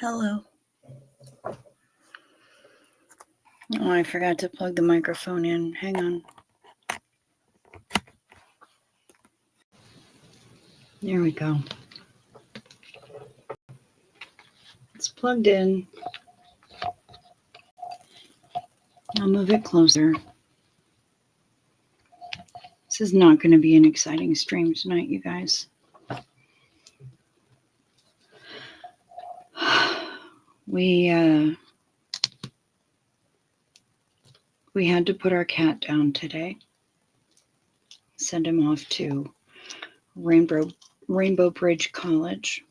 Hello. Oh, I forgot to plug the microphone in. Hang on. There we go. It's plugged in. I'll move it closer. This is not going to be an exciting stream tonight, you guys. We had to put our cat down today. Send him off to Rainbow Bridge College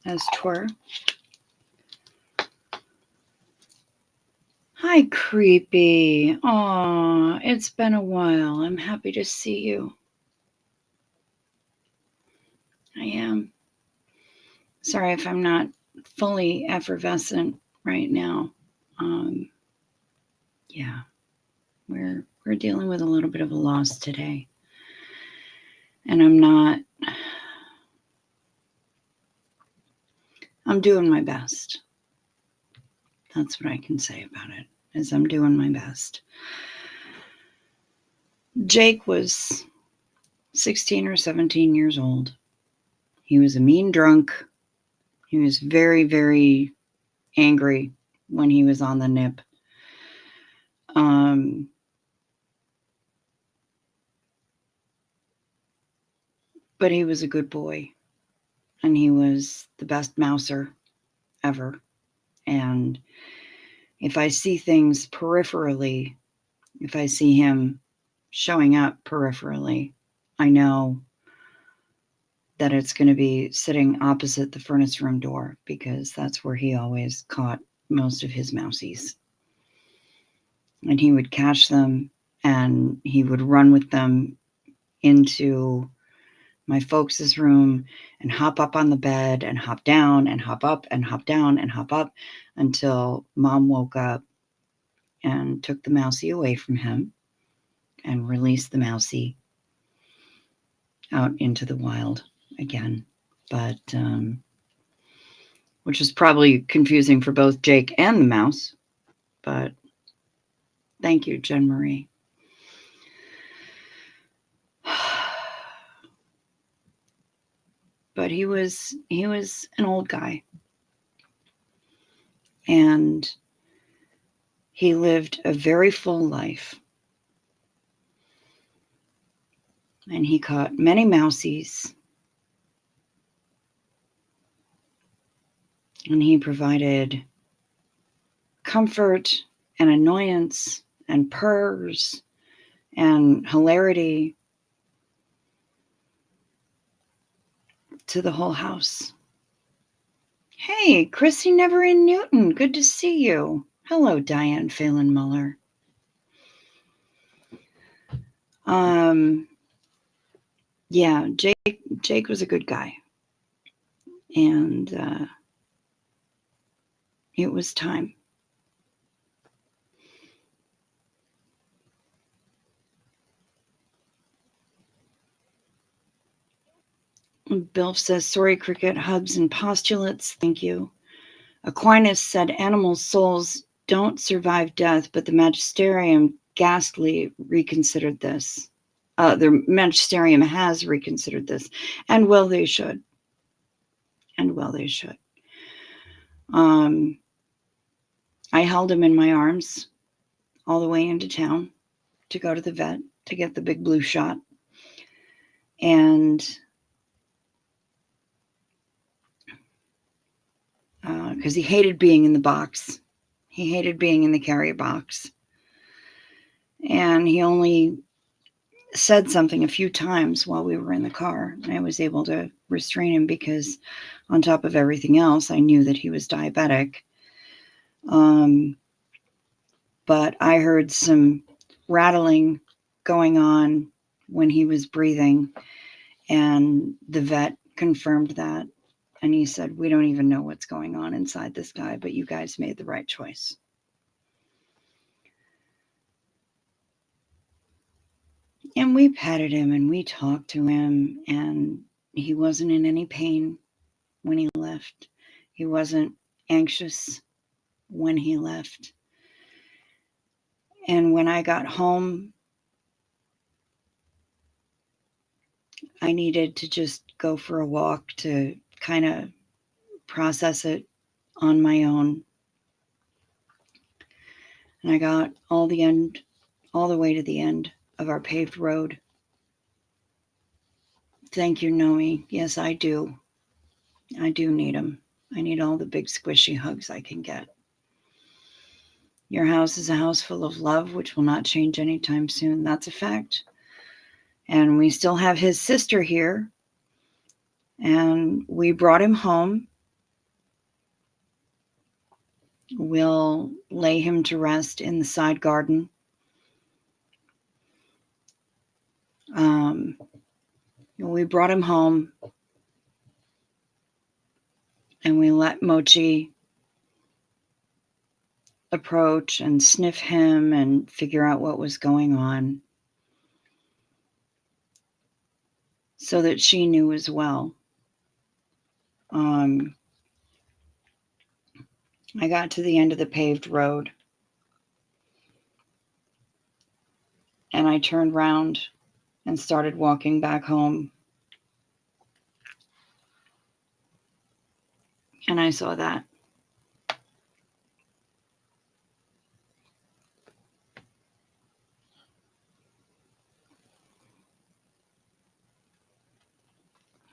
as twere. Hi, Creepy. Aw, it's been a while. I'm happy to see you. I am. Sorry if I'm not fully effervescent right now. Yeah, we're dealing with a little bit of a loss today. And I'm doing my best. That's what I can say about it, is I'm doing my best. Jake was 16 or 17 years old. He was a mean drunk. He was very, very angry when he was on the nip. But he was a good boy. And he was the best mouser ever. And if I see things peripherally, if I see him showing up peripherally, I know that it's going to be sitting opposite the furnace room door, because that's where he always caught most of his mousies. And he would catch them and he would run with them into my folks' room and hop up on the bed and hop down and hop up and hop down and hop up until Mom woke up and took the mousie away from him and released the mousie out into the wild again. But which is probably confusing for both Jake and the mouse. But thank you, Jen Marie. But he was an old guy. And he lived a very full life. And he caught many mousies. And he provided comfort and annoyance and purrs and hilarity to the whole house. Hey, Chrissy Never in Newton. Good to see you. Hello, Diane Phelan Muller. Yeah, Jake was a good guy. And it was time. Bill says, sorry, Cricket, hugs and postulates. Thank you. Aquinas said animal souls don't survive death, but the magisterium ghastly reconsidered this. The magisterium has reconsidered this, and well, they should. And well, they should. I held him in my arms all the way into town to go to the vet to get the big blue shot. And because he hated being in the box. He hated being in the carrier box. And he only said something a few times while we were in the car. I was able to restrain him because on top of everything else, I knew that he was diabetic. But I heard some rattling going on when he was breathing, and the vet confirmed that. And he said, we don't even know what's going on inside this guy, but you guys made the right choice. And we petted him and we talked to him, and he wasn't in any pain when he left. He wasn't anxious when he left. And when I got home, I needed to just go for a walk to kind of process it on my own. And I got all the way to the end of our paved road. Thank you, Noe. Yes, I do. I do need them. I need all the big squishy hugs I can get. Your house is a house full of love, which will not change anytime soon. That's a fact. And we still have his sister here. And we brought him home. We'll lay him to rest in the side garden. We brought him home. And we let Mochi approach and sniff him and figure out what was going on, so that she knew as well. I got to the end of the paved road and I turned around and started walking back home. And I saw that.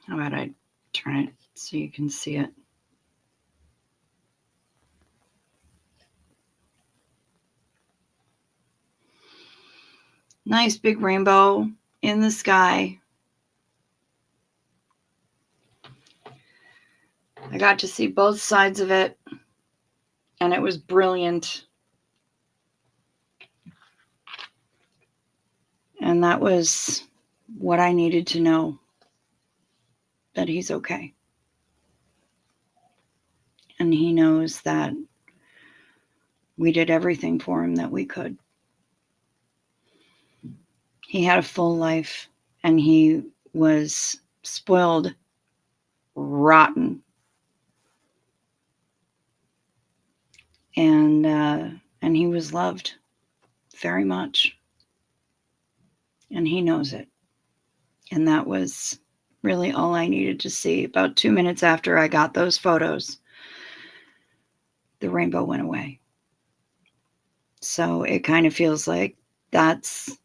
How about I turn it so you can see it? Nice big rainbow in the sky. I got to see both sides of it, and it was brilliant. And that was what I needed to know, that he's okay. And he knows that we did everything for him that we could. He had a full life, and he was spoiled rotten. And he was loved very much. And he knows it. And that was really all I needed to see. About 2 minutes after I got those photos, the rainbow went away. So it kind of feels like that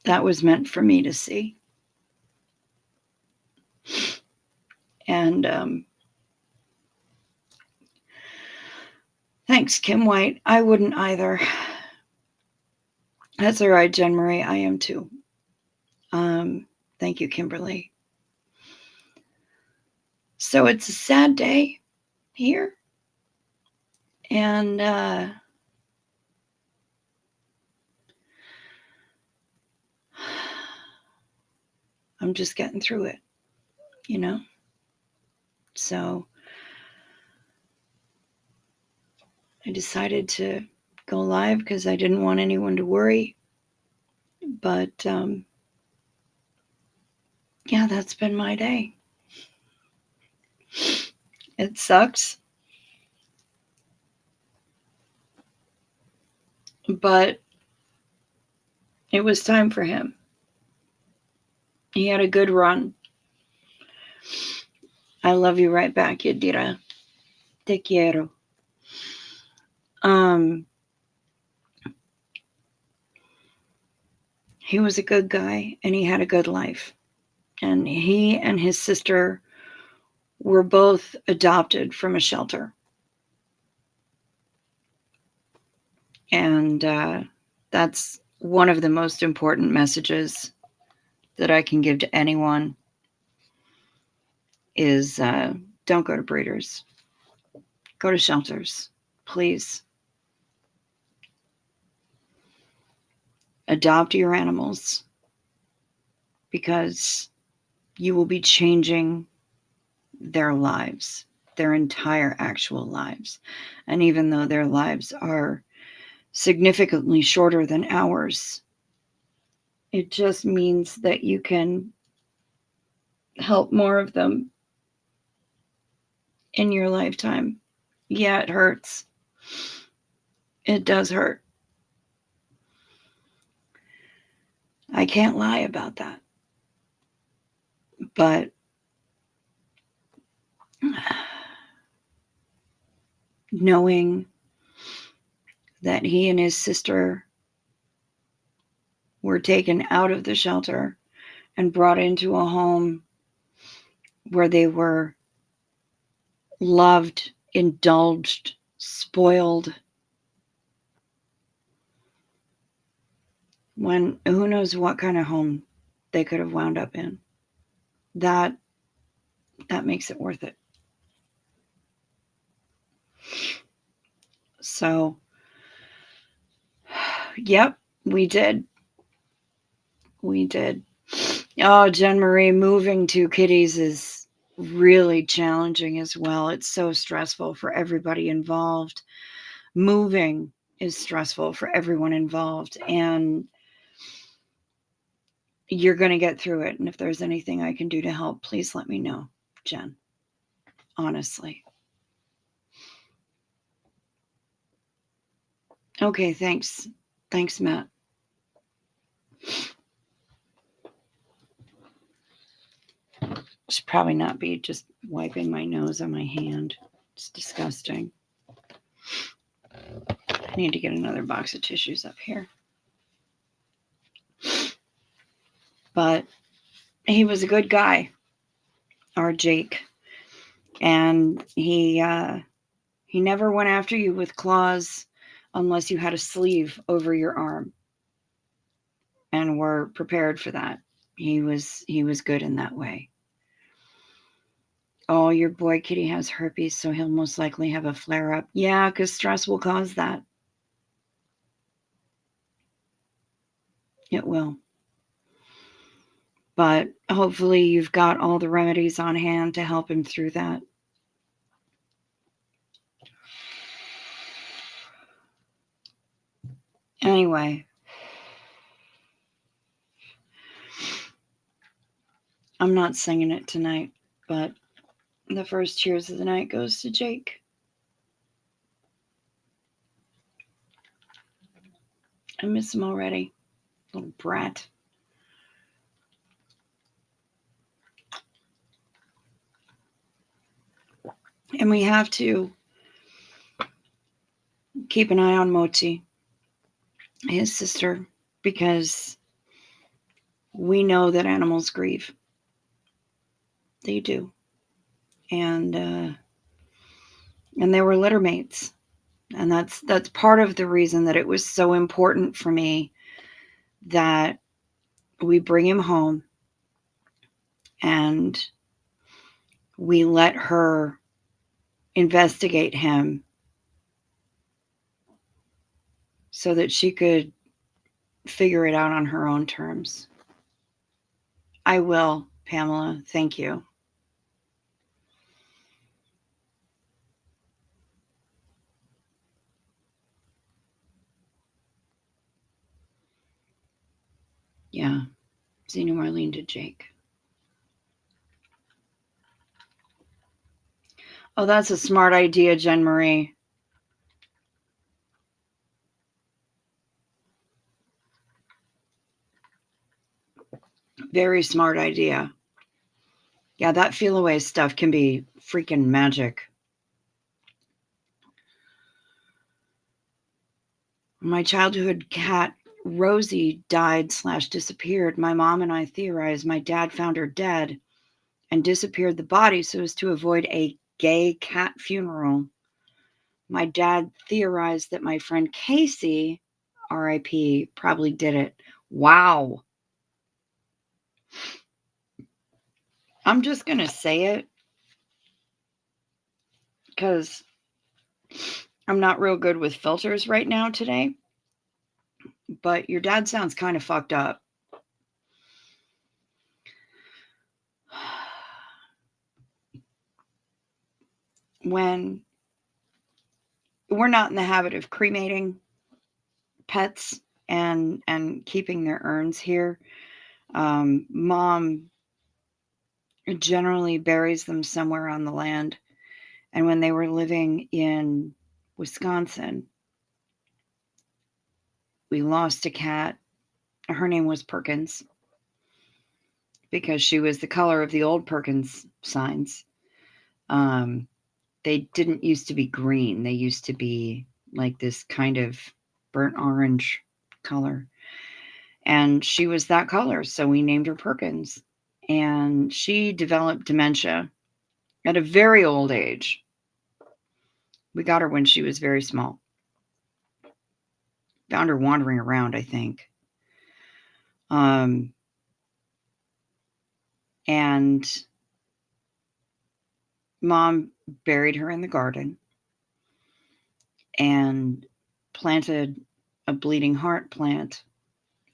was meant for me to see. And thanks, Kim White. I wouldn't either. That's all right, Jen Marie. I am too. Thank you, Kimberly. So it's a sad day here. And I'm just getting through it, you know? So I decided to go live because I didn't want anyone to worry. But yeah, that's been my day. It sucks. But it was time for him. He had a good run. I love you right back, Yadira. Te quiero. He was a good guy, and he had a good life. And he and his sister were both adopted from a shelter. And that's one of the most important messages that I can give to anyone is don't go to breeders. Go to shelters, please. Adopt your animals, because you will be changing their lives, their entire actual lives. And even though their lives are significantly shorter than ours, it just means that you can help more of them in your lifetime. Yeah, it hurts. It does hurt. I can't lie about that. But knowing that he and his sister were taken out of the shelter and brought into a home where they were loved, indulged, spoiled. When who knows what kind of home they could have wound up in. That makes it worth it. So, yep, we did. We did. Oh, Jen Marie, moving two kitties is really challenging as well. It's so stressful for everybody involved. Moving is stressful for everyone involved, and you're going to get through it. And if there's anything I can do to help, please let me know, Jen. Honestly. Okay, thanks. Thanks, Matt. Should probably not be just wiping my nose on my hand. It's disgusting. I need to get another box of tissues up here. But he was a good guy, our Jake. And he never went after you with claws unless you had a sleeve over your arm and were prepared for that. He was good in that way. Oh, your boy kitty has herpes, so he'll most likely have a flare-up. Yeah, because stress will cause that. It will. But hopefully you've got all the remedies on hand to help him through that. Anyway, I'm not singing it tonight, but the first cheers of the night goes to Jake. I miss him already. Little brat. And we have to keep an eye on Mochi, his sister, because we know that animals grieve. They do. And they were litter mates. And that's part of the reason that it was so important for me that we bring him home and we let her investigate him so that she could figure it out on her own terms. I will, Pamela. Thank you. Yeah. Zena Marlene to Jake. Oh, that's a smart idea, Jen Marie. Very smart idea. Yeah, that feel away stuff can be freaking magic. My childhood cat, Rosie, died/disappeared. My mom and I theorized my dad found her dead and disappeared the body so as to avoid a gay cat funeral. My dad theorized that my friend Casey, RIP, probably did it. Wow. I'm just going to say it because I'm not real good with filters right now today. But your dad sounds kind of fucked up. When we're not in the habit of cremating pets and keeping their urns here, mom generally buries them somewhere on the land And when they were living in Wisconsin, we lost a cat. Her name was Perkins because she was the color of the old Perkins signs. They didn't used to be green. They used to be like this kind of burnt orange color. And she was that color, so we named her Perkins. And she developed dementia at a very old age. We got her when she was very small. Found her wandering around, I think. And Mom buried her in the garden and planted a bleeding heart plant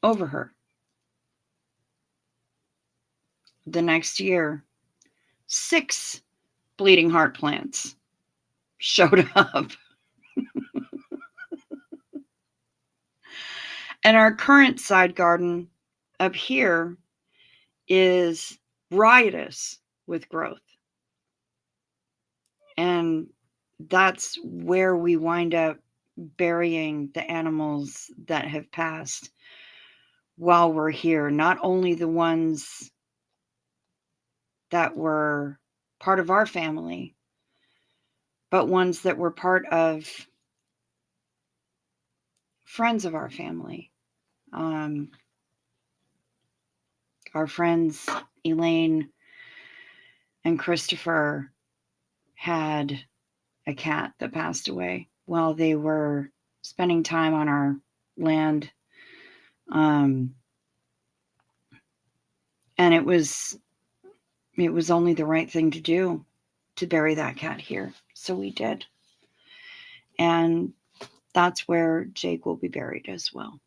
over her. The next year, 6 bleeding heart plants showed up. And our current side garden up here is riotous with growth. And that's where we wind up burying the animals that have passed while we're here. Not only the ones that were part of our family, but ones that were part of friends of our family. Our friends Elaine and Christopher had a cat that passed away while they were spending time on our land. And it was only the right thing to do to bury that cat here. So we did. And that's where Jake will be buried as well.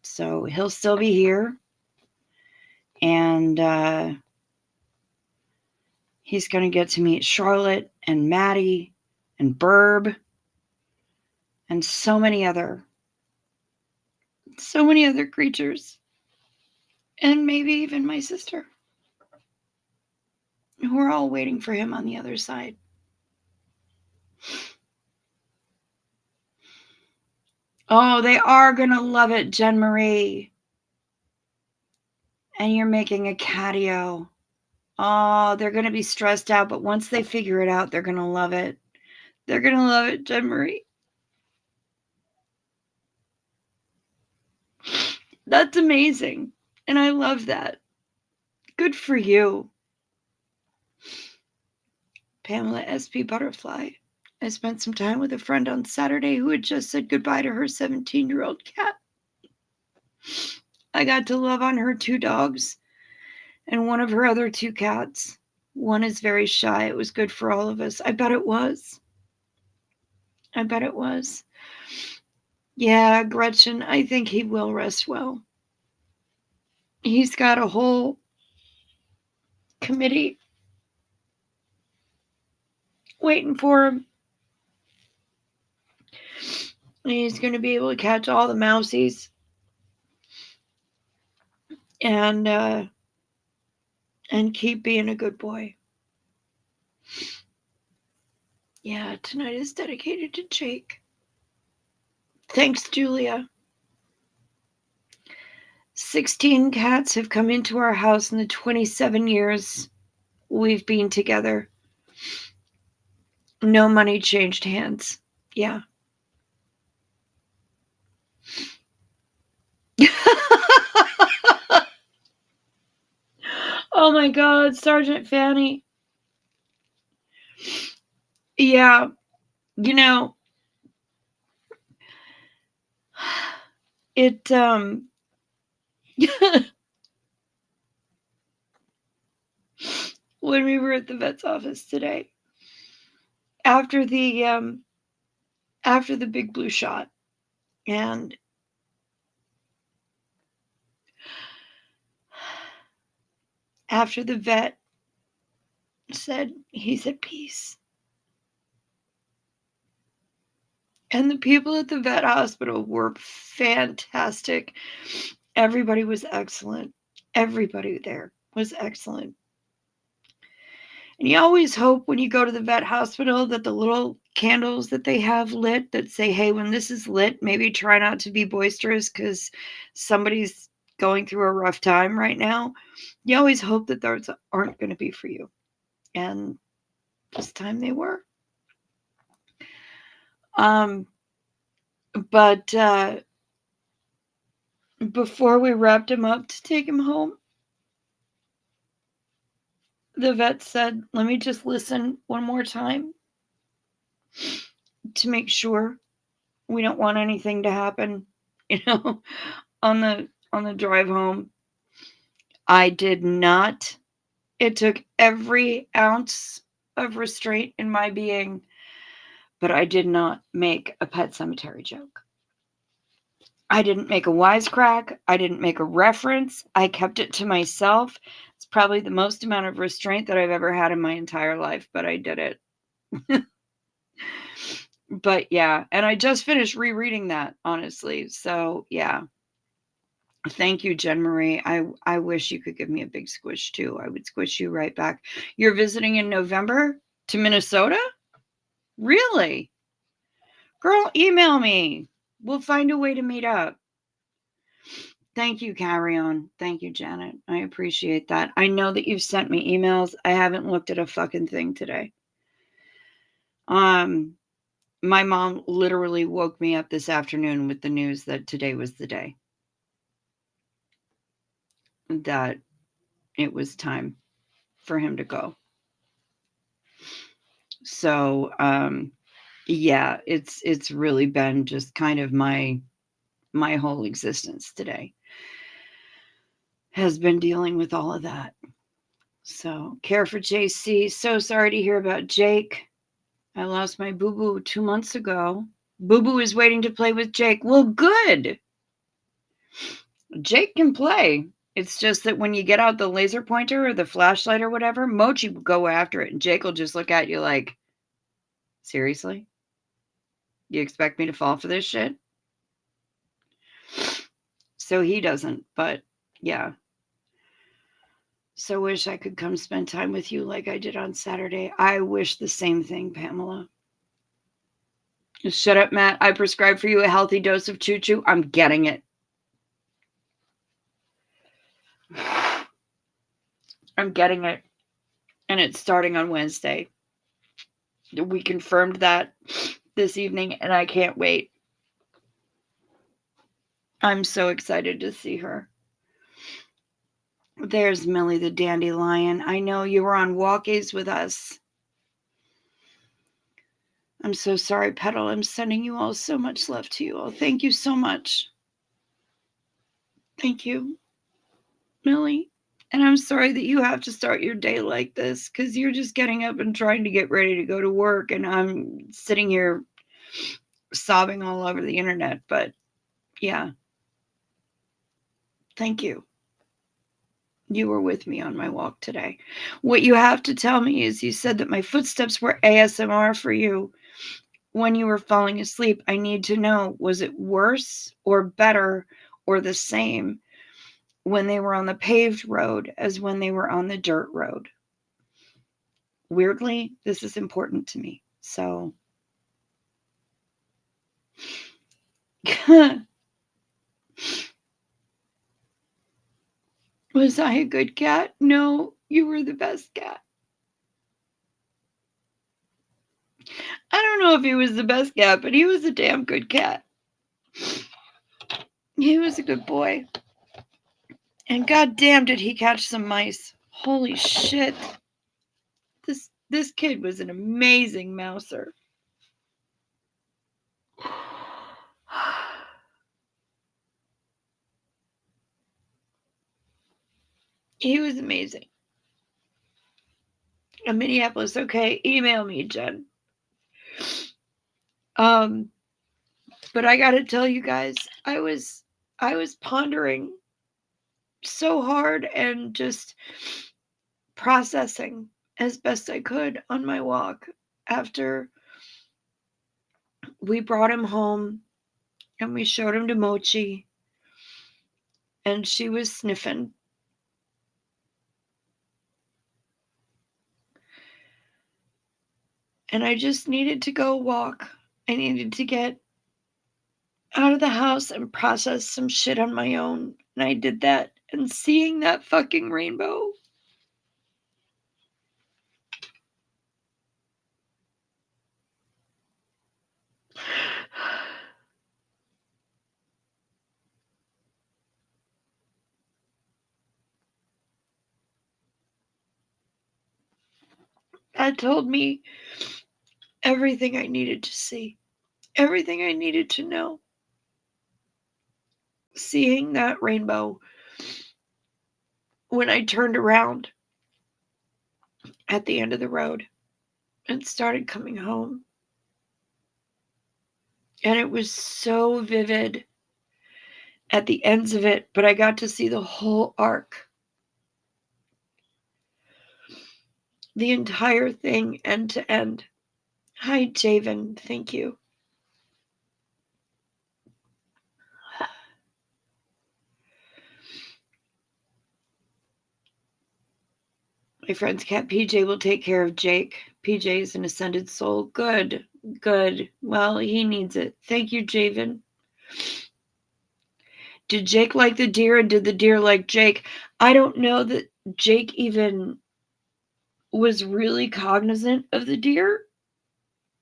So he'll still be here. And he's going to get to meet Charlotte and Maddie and Burb and so many other creatures. And maybe even my sister, who are all waiting for him on the other side. Oh, they are going to love it, Jen Marie. And you're making a catio. Oh, they're going to be stressed out, but once they figure it out, they're going to love it. They're going to love it, Jen Marie. That's amazing. And I love that. Good for you. Pamela SP Butterfly. I spent some time with a friend on Saturday who had just said goodbye to her 17-year-old cat. I got to love on her 2 dogs and one of her other 2 cats. One is very shy. It was good for all of us. I bet it was. Yeah, Gretchen, I think he will rest well. He's got a whole committee waiting for him. He's going to be able to catch all the mousies and keep being a good boy. Yeah, tonight is dedicated to Jake. Thanks, Julia. 16 cats have come into our house in the 27 years we've been together. No money changed hands. Yeah. Oh my God, Sergeant Fanny. Yeah, you know, it when we were at the vet's office today after the big blue shot, and after the vet said he's at peace, and the people at the vet hospital were fantastic. Everybody was excellent. Everybody there was excellent. And you always hope when you go to the vet hospital that the little candles that they have lit that say, hey, when this is lit, maybe try not to be boisterous because somebody's going through a rough time right now. You always hope that those aren't going to be for you. And this time they were. But before we wrapped him up to take him home, the vet said, let me just listen one more time to make sure we don't want anything to happen, on the drive home. I did not. It took every ounce of restraint in my being, but I did not make a Pet Cemetery joke. I didn't make a wisecrack. I didn't make a reference. I kept it to myself. It's probably the most amount of restraint that I've ever had in my entire life, but I did it. But yeah, and I just finished rereading that, honestly. So yeah. Thank you, Jen Marie. I wish you could give me a big squish too. I would squish you right back. You're visiting in November to Minnesota? Really? Girl, email me. We'll find a way to meet up. Thank you, Carry On. Thank you, Janet. I appreciate that. I know that you've sent me emails. I haven't looked at a fucking thing today. My mom literally woke me up this afternoon with the news that today was the day that it was time for him to go. So, yeah, it's really been just kind of my whole existence today has been dealing with all of that. So, care for JC. So sorry to hear about Jake. I lost my boo-boo 2 months ago. Boo-boo is waiting to play with Jake. Well, good. Jake can play. It's just that when you get out the laser pointer or the flashlight or whatever, Mochi will go after it, and Jake will just look at you like, seriously? You expect me to fall for this shit? So he doesn't, but yeah. So wish I could come spend time with you like I did on Saturday. I wish the same thing, Pamela. Shut up, Matt. I prescribed for you a healthy dose of choo-choo. I'm getting it. I'm getting it. And it's starting on Wednesday. We confirmed that this evening, and I can't wait. I'm so excited to see her. There's Millie the dandelion. I know you were on walkies with us. I'm so sorry, Petal. I'm sending you all so much love to you all. Thank you so much. Thank you, Millie. And I'm sorry that you have to start your day like this because you're just getting up and trying to get ready to go to work. And I'm sitting here sobbing all over the internet. But yeah, thank you. You were with me on my walk today. What you have to tell me is you said that my footsteps were ASMR for you when you were falling asleep. I need to know, was it worse or better or the same when they were on the paved road as when they were on the dirt road? Weirdly, this is important to me. So was I a good cat? No, you were the best cat. I don't know if he was the best cat, but he was a damn good cat. He was a good boy. And goddamn did he catch some mice. Holy shit. This kid was an amazing mouser. He was amazing. In Minneapolis, okay, email me, Jen. But I gotta tell you guys, I was pondering so hard and just processing as best I could on my walk after we brought him home and we showed him to Mochi and she was sniffing. And I just needed to go walk. I needed to get out of the house and process some shit on my own. And I did that. And seeing that fucking rainbow, that told me everything I needed to see, everything I needed to know. Seeing that rainbow when I turned around at the end of the road and started coming home. And it was so vivid at the ends of it, but I got to see the whole arc. The entire thing, end to end. Hi, Javen. Thank you. My friend's cat PJ will take care of Jake. PJ is an ascended soul. Good, good. Well, he needs it. Thank you, Javen. Did Jake like the deer and did the deer like Jake? I don't know that Jake even was really cognizant of the deer.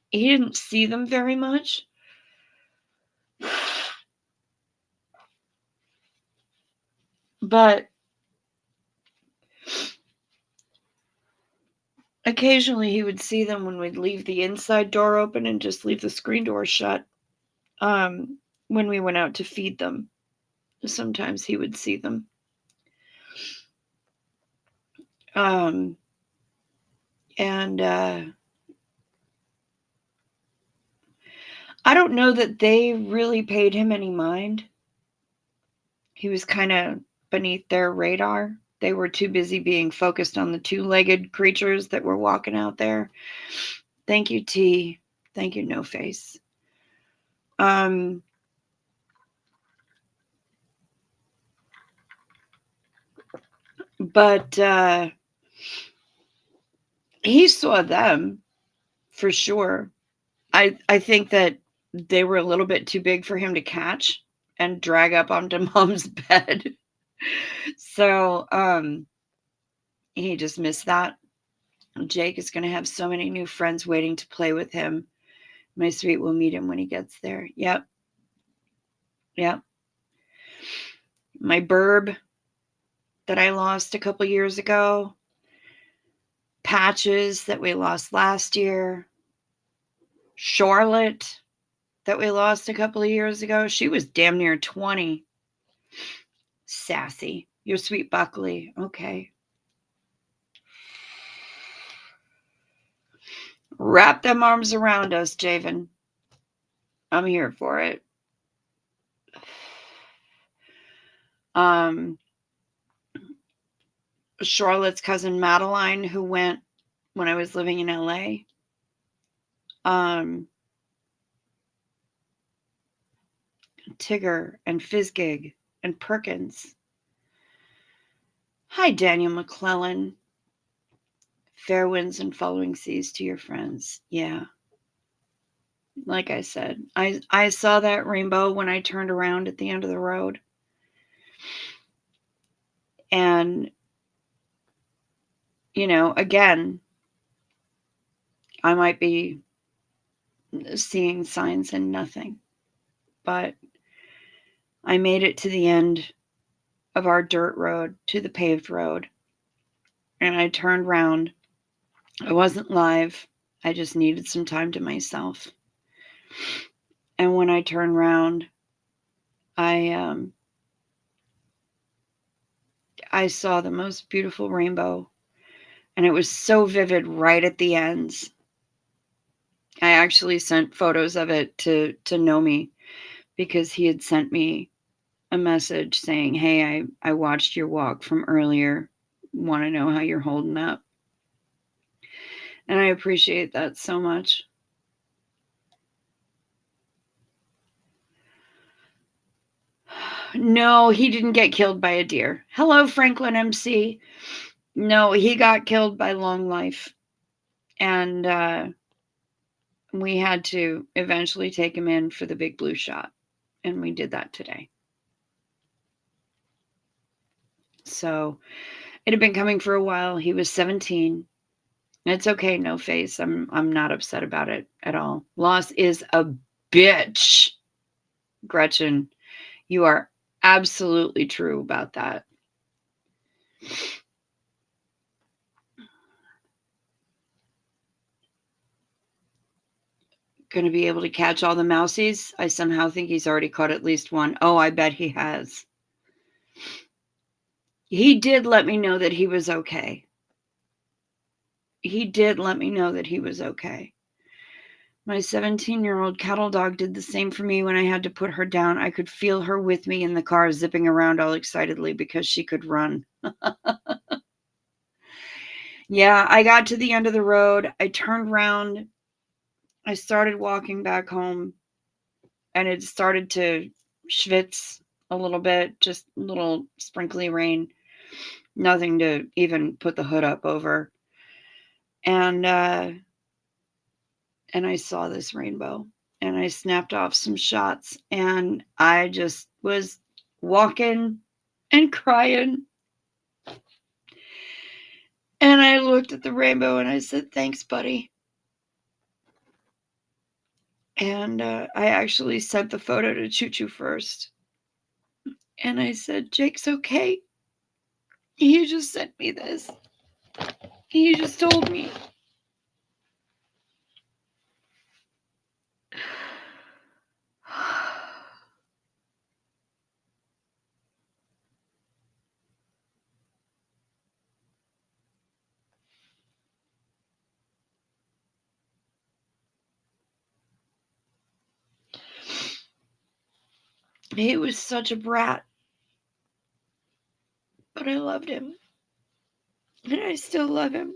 He didn't see them very much. But occasionally he would see them when we'd leave the inside door open and just leave the screen door shut. When we went out to feed them, sometimes he would see them. And I don't know that they really paid him any mind. He was kind of beneath their radar. They were too busy being focused on the two-legged creatures that were walking out there. Thank you, T. Thank you, No Face. But he saw them for sure. I think that they were a little bit too big for him to catch and drag up onto Mom's bed. So he just missed that. Jake is going to have so many new friends waiting to play with him. My sweet will meet him when he gets there. Yep. My burb that I lost a couple years ago. Patches that we lost last year. Charlotte that we lost a couple of years ago. She was damn near 20. Sassy. Your sweet Buckley. Okay. Wrap them arms around us, Javen. I'm here for it. Charlotte's cousin Madeline, who went when I was living in LA. Tigger and Fizzgig and Perkins. Hi, Daniel McClellan. Fair winds and following seas to your friends. Yeah. Like I said, I saw that rainbow when I turned around at the end of the road. And, again, I might be seeing signs and nothing. But I made it to the end of our dirt road, to the paved road. And I turned around. I wasn't live. I just needed some time to myself. And when I turned around, I saw the most beautiful rainbow. And it was so vivid right at the ends. I actually sent photos of it to Nomi because he had sent me a message saying, hey, I watched your walk from earlier. Want to know how you're holding up. And I appreciate that so much. No, he didn't get killed by a deer. Hello, Franklin MC. No, he got killed by long life. And we had to eventually take him in for the big blue shot, and we did that today. So it had been coming for a while. He was 17. It's okay, no face. I'm not upset about it at all. Loss is a bitch. Gretchen, you are absolutely true about that. Going to be able to catch all the mousies? I somehow think he's already caught at least one. Oh, I bet he has. He did let me know that he was okay. He did let me know that he was okay. My 17-year-old cattle dog did the same for me when I had to put her down. I could feel her with me in the car, zipping around all excitedly because she could run. Yeah, I got to the end of the road. I turned around. I started walking back home, and it started to schwitz a little bit, just a little sprinkly rain. Nothing to even put the hood up over. And I saw this rainbow, and I snapped off some shots, and I just was walking and crying. And I looked at the rainbow and I said, "Thanks, buddy." And I actually sent the photo to Choo Choo first. And I said, "Jake's okay. He just sent me this. He just told me." He was such a brat, but I loved him. And I still love him.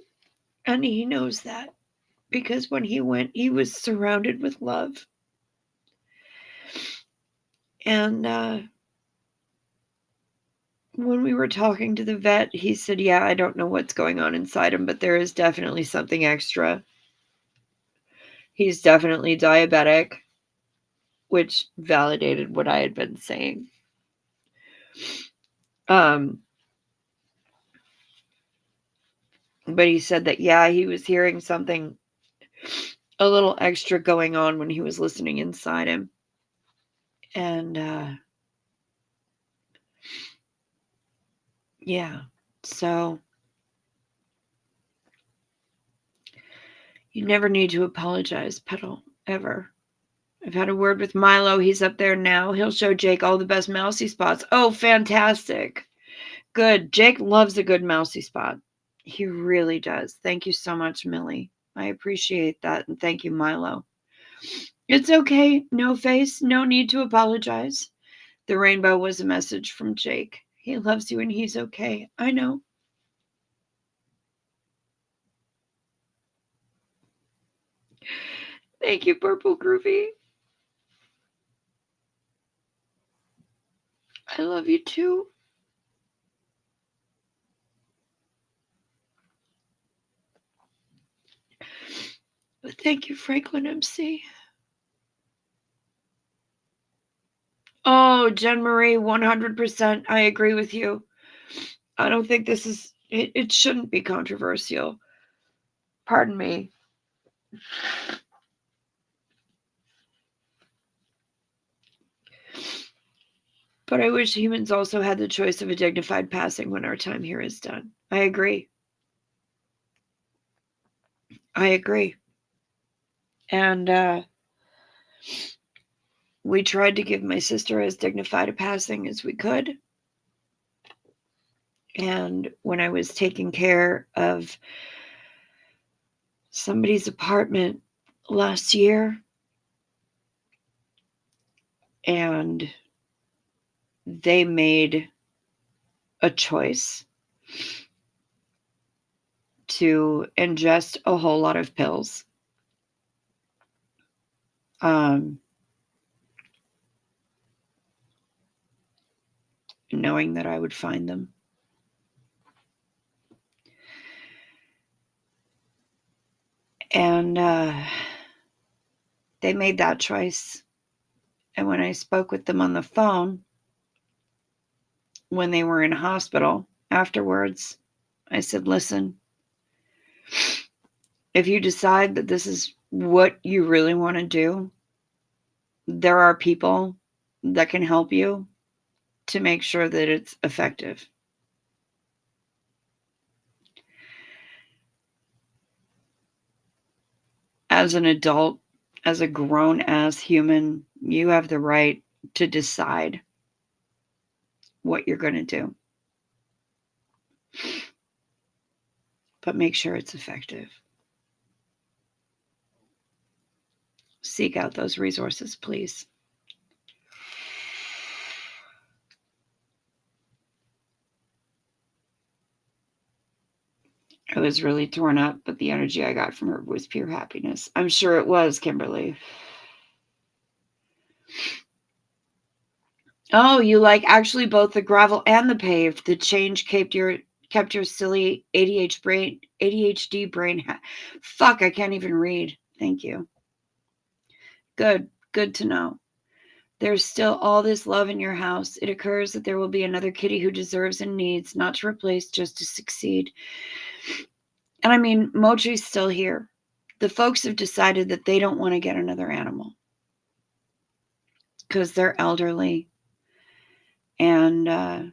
And he knows that, because when he went, he was surrounded with love. And when we were talking to the vet, he said, "Yeah, I don't know what's going on inside him, but there is definitely something extra. He's definitely diabetic," which validated what I had been saying. But he said that, yeah, he was hearing something a little extra going on when he was listening inside him. And yeah, so you never need to apologize, Petal, ever. I've had a word with Milo. He's up there now. He'll show Jake all the best mousy spots. Oh, fantastic. Good. Jake loves a good mousy spot. He really does. Thank you so much, Millie. I appreciate that. And thank you, Milo. It's okay. No face. No need to apologize. The rainbow was a message from Jake. He loves you and he's okay. I know. Thank you, Purple Groovy. I love you too. But thank you, Franklin MC. Oh, Jen Marie, 100%. I agree with you. I don't think this is, it shouldn't be controversial. Pardon me. But I wish humans also had the choice of a dignified passing when our time here is done. I agree. I agree. And we tried to give my sister as dignified a passing as we could. And when I was taking care of somebody's apartment last year, and they made a choice to ingest a whole lot of pills, knowing that I would find them. And They made that choice. And when I spoke with them on the phone, when they were in hospital afterwards, I said, listen, if you decide that this is what you really want to do, there are people that can help you to make sure that it's effective. As an adult, as a grown-ass human, you have the right to decide what you're going to do. But make sure it's effective. Seek out those resources, please. I was really torn up, but the energy I got from her was pure happiness. I'm sure it was, Kimberly. Oh, you like actually both the gravel and the paved. The change kept your silly ADHD brain. Fuck, I can't even read. Thank you. Good to know. There's still all this love in your house. It occurs that there will be another kitty who deserves and needs, not to replace, just to succeed. And I mean, Mochi's still here. The folks have decided that they don't want to get another animal because they're elderly. And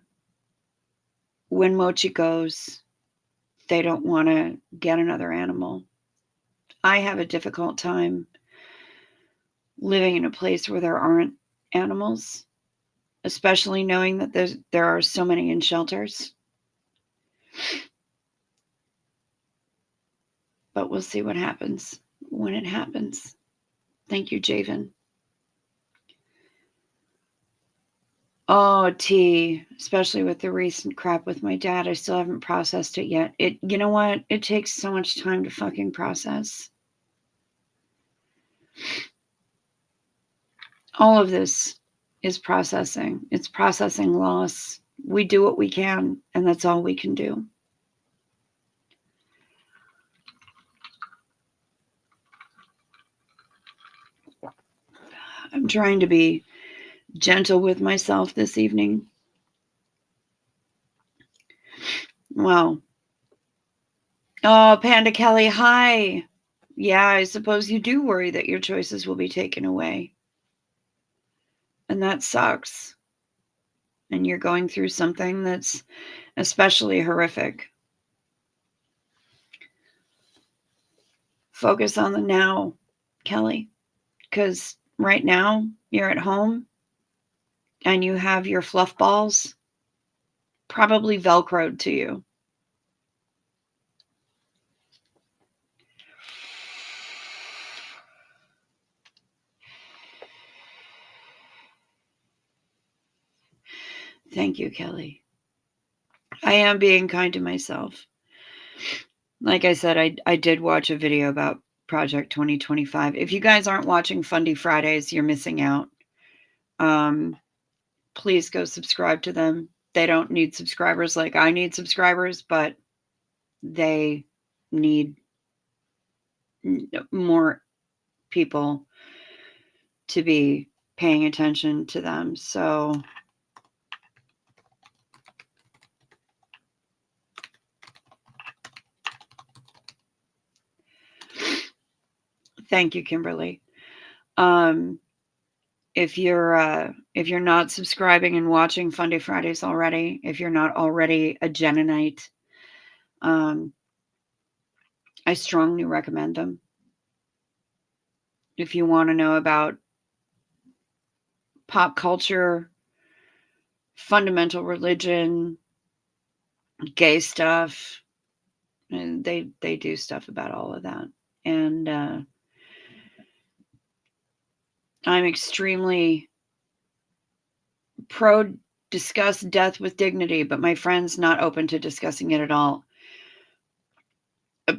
when Mochi goes, they don't want to get another animal. I have a difficult time living in a place where there aren't animals, especially knowing that there are so many in shelters. But we'll see what happens when it happens. Thank you, Javen. Oh, T, especially with the recent crap with my dad, I still haven't processed it yet. You know what? It takes so much time to fucking process. All of this is processing. It's processing loss. We do what we can, and that's all we can do. I'm trying to be gentle with myself this evening. Wow. Oh, Panda Kelly, hi. Yeah, I suppose you do worry that your choices will be taken away. And that sucks. And you're going through something that's especially horrific. Focus on the now, Kelly, because right now you're at home and you have your fluff balls probably Velcroed to you. Thank you, Kelly. I am being kind to myself. Like I said, I did watch a video about Project 2025. If you guys aren't watching Fundy Fridays, you're missing out. Please go subscribe to them. They don't need subscribers like I need subscribers, but they need more people to be paying attention to them. So thank you, Kimberly. If you're not subscribing and watching Funday Fridays already, if you're not already a Geninite, I strongly recommend them. If you want to know about pop culture, fundamental religion, gay stuff, and they do stuff about all of that. And I'm extremely pro discuss death with dignity, but my friend's not open to discussing it at all.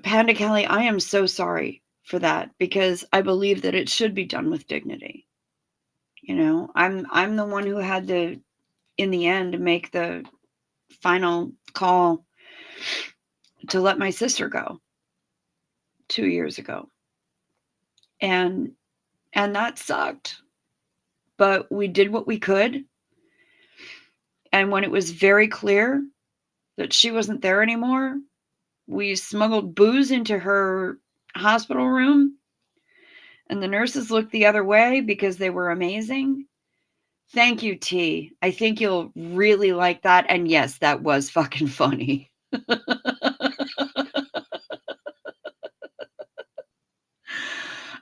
Panda Kelly, I am so sorry for that because I believe that it should be done with dignity. You know, I'm the one who had to, in the end, make the final call to let my sister go 2 years ago. And And that sucked. But we did what we could. And when it was very clear that she wasn't there anymore, we smuggled booze into her hospital room. And the nurses looked the other way because they were amazing. Thank you, T. I think you'll really like that. And yes, that was fucking funny.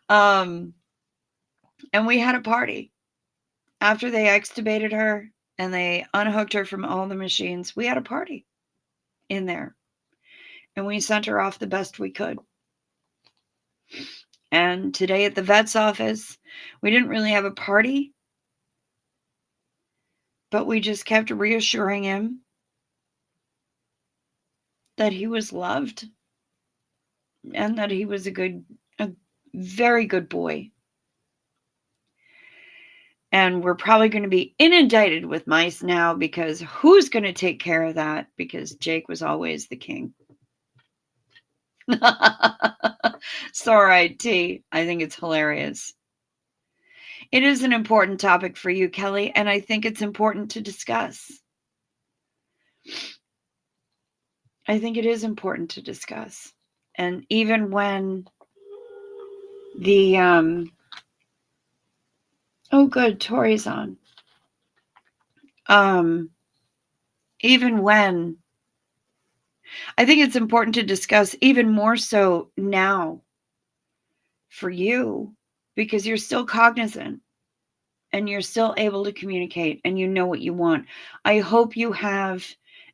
And we had a party. After they extubated her and they unhooked her from all the machines, we had a party in there. And we sent her off the best we could. And today at the vet's office, we didn't really have a party, but we just kept reassuring him that he was loved and that he was a very good boy. And we're probably going to be inundated with mice now because who's going to take care of that? Because Jake was always the king. Sorry, T. I think it's hilarious. It is an important topic for you, Kelly, and I think it's important to discuss. I think it is important to discuss. And even when the oh good, Tori's on. Even when I think it's important to discuss even more so now for you because you're still cognizant and you're still able to communicate and you know what you want. I hope you have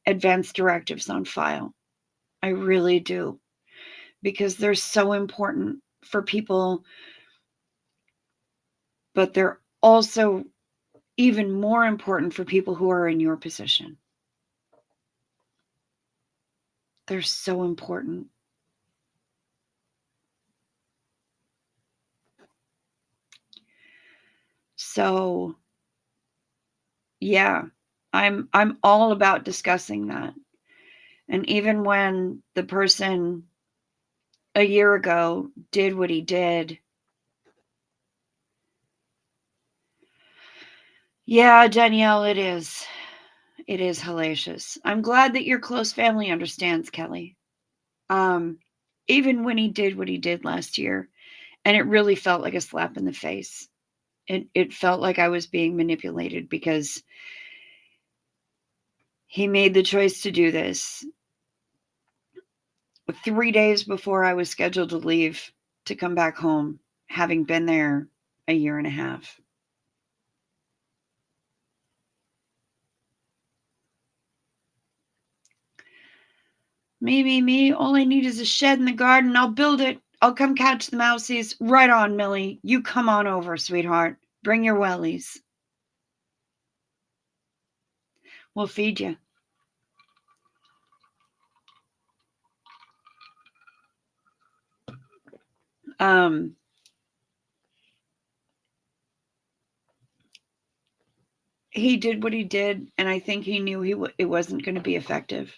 advance directives on file. I really do. Because they're so important for people, but they're also even more important for people who are in your position. They're so important. So, yeah, I'm all about discussing that. And even when the person a year ago did what he did, yeah, Danielle, it is. It is hellacious. I'm glad that your close family understands, Kelly. Even when he did what he did last year, and it really felt like a slap in the face. It felt like I was being manipulated because he made the choice to do this 3 days before I was scheduled to leave to come back home, having been there a year and a half. Me. All I need is a shed in the garden. I'll build it. I'll come catch the mousies. Right on, Millie. You come on over, sweetheart. Bring your wellies. We'll feed you. He did what he did, and I think he knew it wasn't going to be effective.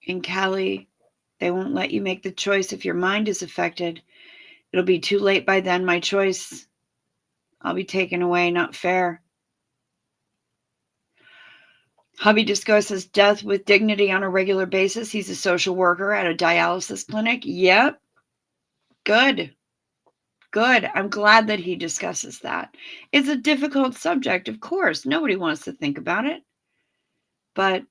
In Cali, they won't let you make the choice if your mind is affected. It'll be too late by then. My choice, I'll be taken away. Not fair. Hubby discusses death with dignity on a regular basis. He's a social worker at a dialysis clinic. Yep. Good. I'm glad that he discusses that. It's a difficult subject, of course. Nobody wants to think about it. But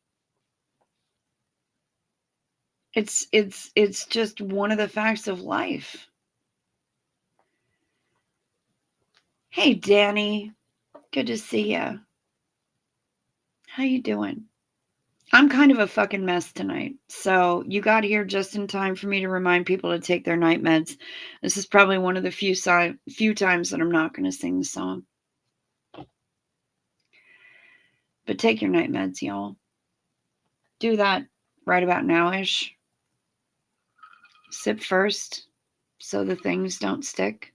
it's just one of the facts of life. Hey, Danny. Good to see you. How you doing? I'm kind of a fucking mess tonight. So you got here just in time for me to remind people to take their night meds. This is probably one of the few times that I'm not going to sing the song. But take your night meds, y'all. Do that right about now-ish. Sip first so the things don't stick.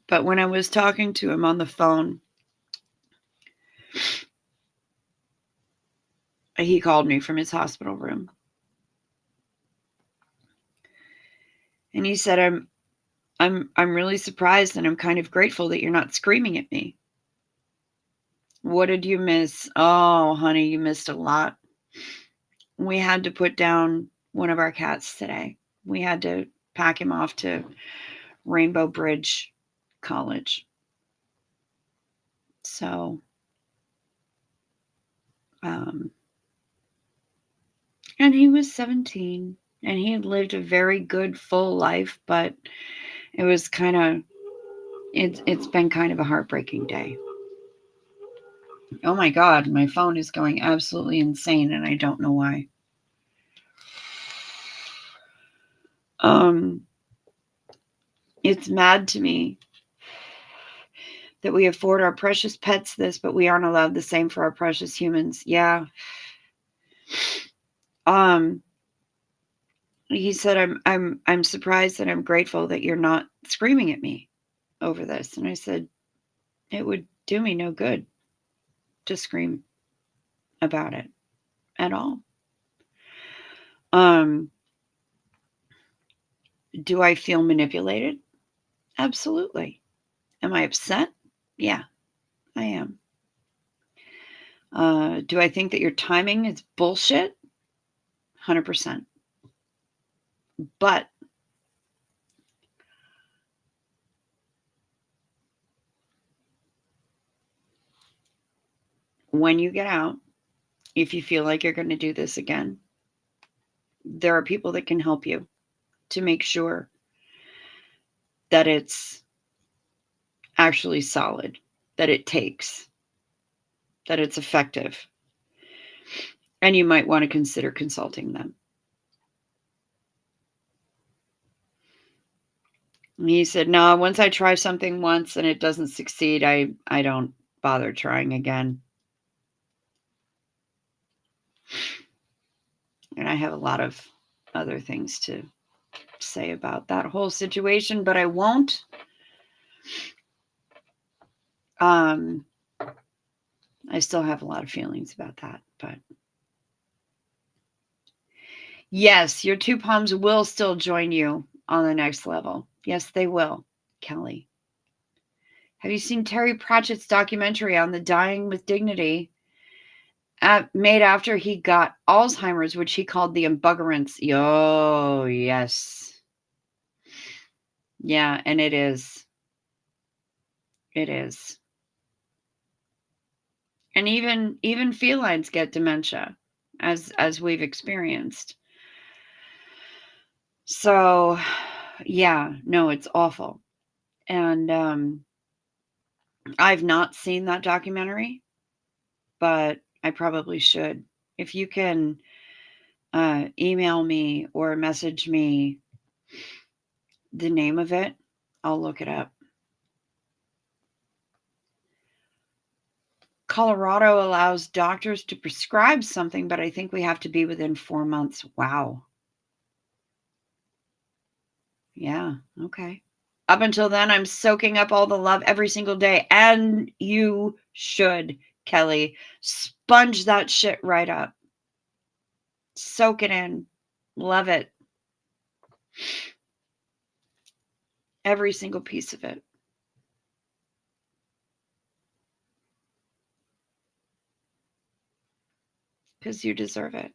But when I was talking to him on the phone, he called me from his hospital room. And he said, I'm really surprised and I'm kind of grateful that you're not screaming at me. What did you miss? Oh, honey, you missed a lot. We had to put down one of our cats today. We had to pack him off to Rainbow Bridge College. So, and he was 17 and he had lived a very good, full life, but it was kind of, it's been kind of a heartbreaking day. Oh my God, my phone is going absolutely insane and I don't know why. It's mad to me that we afford our precious pets this, but we aren't allowed the same for our precious humans. Yeah. He said, I'm surprised and I'm grateful that you're not screaming at me over this. And I said, it would do me no good to scream about it at all. Do I feel manipulated? Absolutely. Am I upset? Yeah, I am. Do I think that your timing is bullshit? 100%. But when you get out, if you feel like you're going to do this again, there are people that can help you to make sure that it's actually solid, that it takes, that it's effective. And you might want to consider consulting them. And he said, no, once I try something once and it doesn't succeed, I don't bother trying again. And I have a lot of other things to say about that whole situation, but I won't. I still have a lot of feelings about that, but yes, your two palms will still join you on the next level. Yes, they will, Kelly. Have you seen Terry Pratchett's documentary on the Dying with Dignity? Made after he got Alzheimer's, which he called the embuggerance. Oh, yes. Yeah, and it is. It is. And even felines get dementia, as we've experienced. So, yeah, no, it's awful. And I've not seen that documentary, but I probably should. If you can email me or message me the name of it, I'll look it up. Colorado allows doctors to prescribe something, but I think we have to be within 4 months. Wow. Yeah, okay. Up until then, I'm soaking up all the love every single day. And you should, Kelly. Sponge that shit right up. Soak it in. Love it. Every single piece of it. Because you deserve it.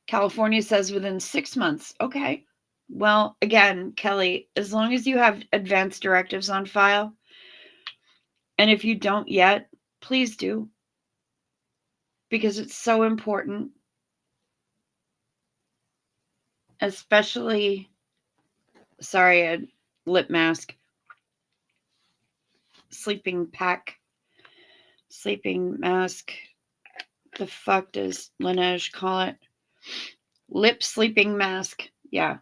California says within 6 months. Okay. Well, again, Kelly, as long as you have advanced directives on file, and if you don't yet, please do. Because it's so important. Especially, sorry, a lip mask. Sleeping mask. The fuck does Laneige call it? Lip sleeping mask. Yeah.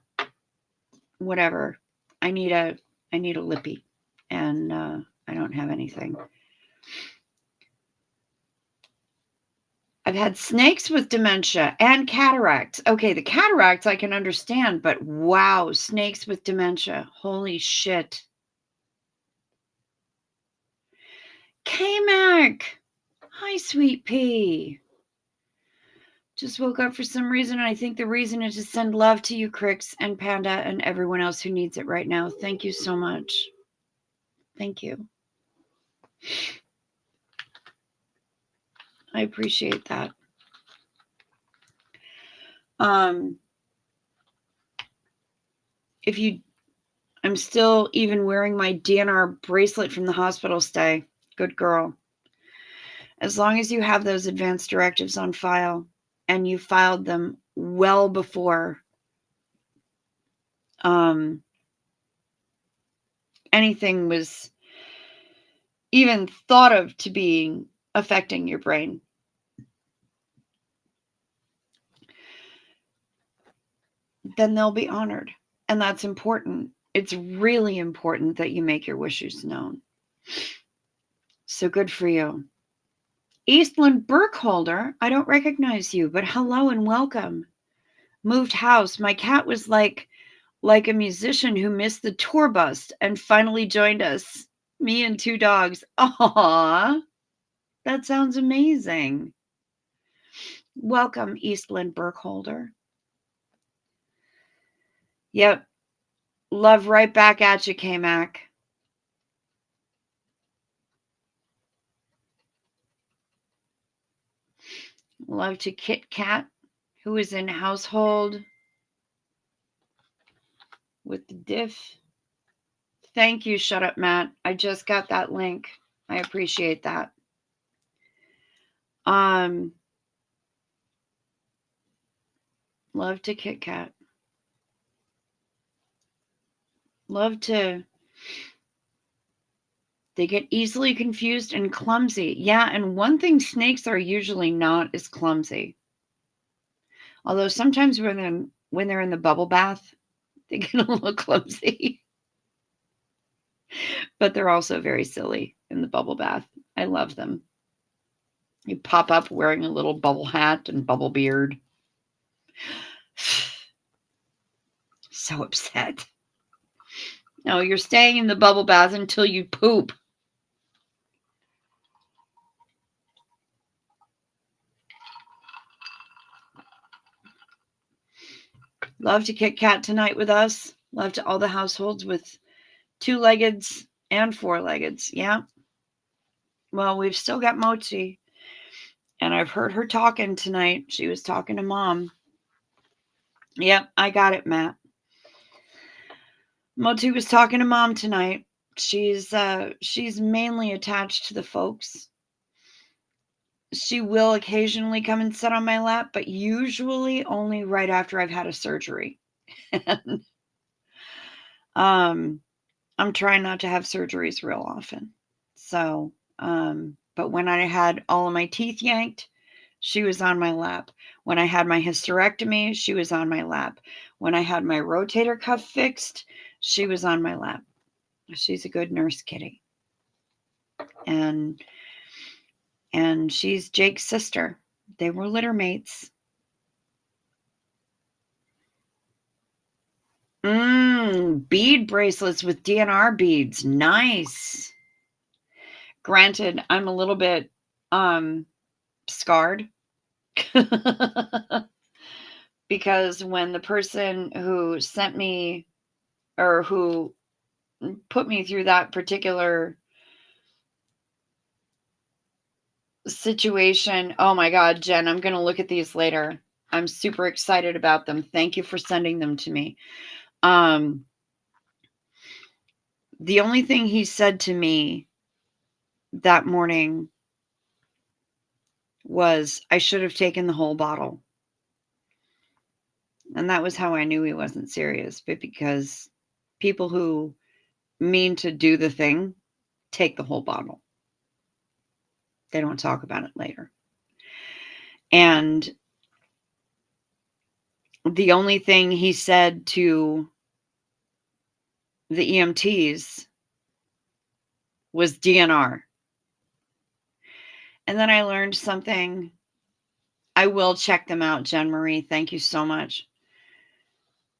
Whatever. I need a lippy, and I don't have anything. I've had snakes with dementia and cataracts. Okay, the cataracts I can understand, but wow, snakes with dementia. Holy shit. K-Mac. Hi, sweet pea. Just woke up for some reason, and I think the reason is to send love to you, Crix and Panda, and everyone else who needs it right now. Thank you so much. Thank you. I appreciate that. I'm still even wearing my DNR bracelet from the hospital stay. Good girl. As long as you have those advanced directives on file and you filed them well before anything was even thought of to being affecting your brain, then they'll be honored. And that's important. It's really important that you make your wishes known. So good for you. Eastland Burkholder, I don't recognize you, but hello and welcome. Moved house. My cat was like a musician who missed the tour bus and finally joined us. Me and 2 dogs. Aww. That sounds amazing. Welcome, Eastland Burkholder. Yep. Love right back at you, K-Mac. Love to Kit Kat, who is in household with the diff. Thank you, Shut Up, Matt. I just got that link. I appreciate that. Love to Kit Kat. Love to. They get easily confused and clumsy. Yeah, and one thing snakes are usually not is clumsy. Although sometimes when they're in the bubble bath, they get a little clumsy. But they're also very silly in the bubble bath. I love them. You pop up wearing a little bubble hat and bubble beard. So upset. No, you're staying in the bubble bath until you poop. Love to Kit Kat tonight with us. Love to all the households with 2-leggeds and 4-leggeds. Yeah. Well, we've still got Mochi. And I've heard her talking tonight. She was talking to Mom. Yep, I got it, Matt. Mochi was talking to Mom tonight. She's mainly attached to the folks. She will occasionally come and sit on my lap, but usually only right after I've had a surgery. And, I'm trying not to have surgeries real often. So, but when I had all of my teeth yanked, she was on my lap. When I had my hysterectomy, she was on my lap. When I had my rotator cuff fixed, she was on my lap. She's a good nurse kitty. And she's Jake's sister. They were litter mates. Bead bracelets with DNR beads. Nice. Granted, I'm a little bit scarred because when the person who sent me or who put me through that particular situation, oh my God, Jen, I'm going to look at these later. I'm super excited about them. Thank you for sending them to me. The only thing he said to me that morning was, I should have taken the whole bottle. And that was how I knew he wasn't serious, but because people who mean to do the thing take the whole bottle. They don't talk about it later. And the only thing he said to the EMTs was DNR. And then I learned something I will check them out, Jen Marie. Thank you so much.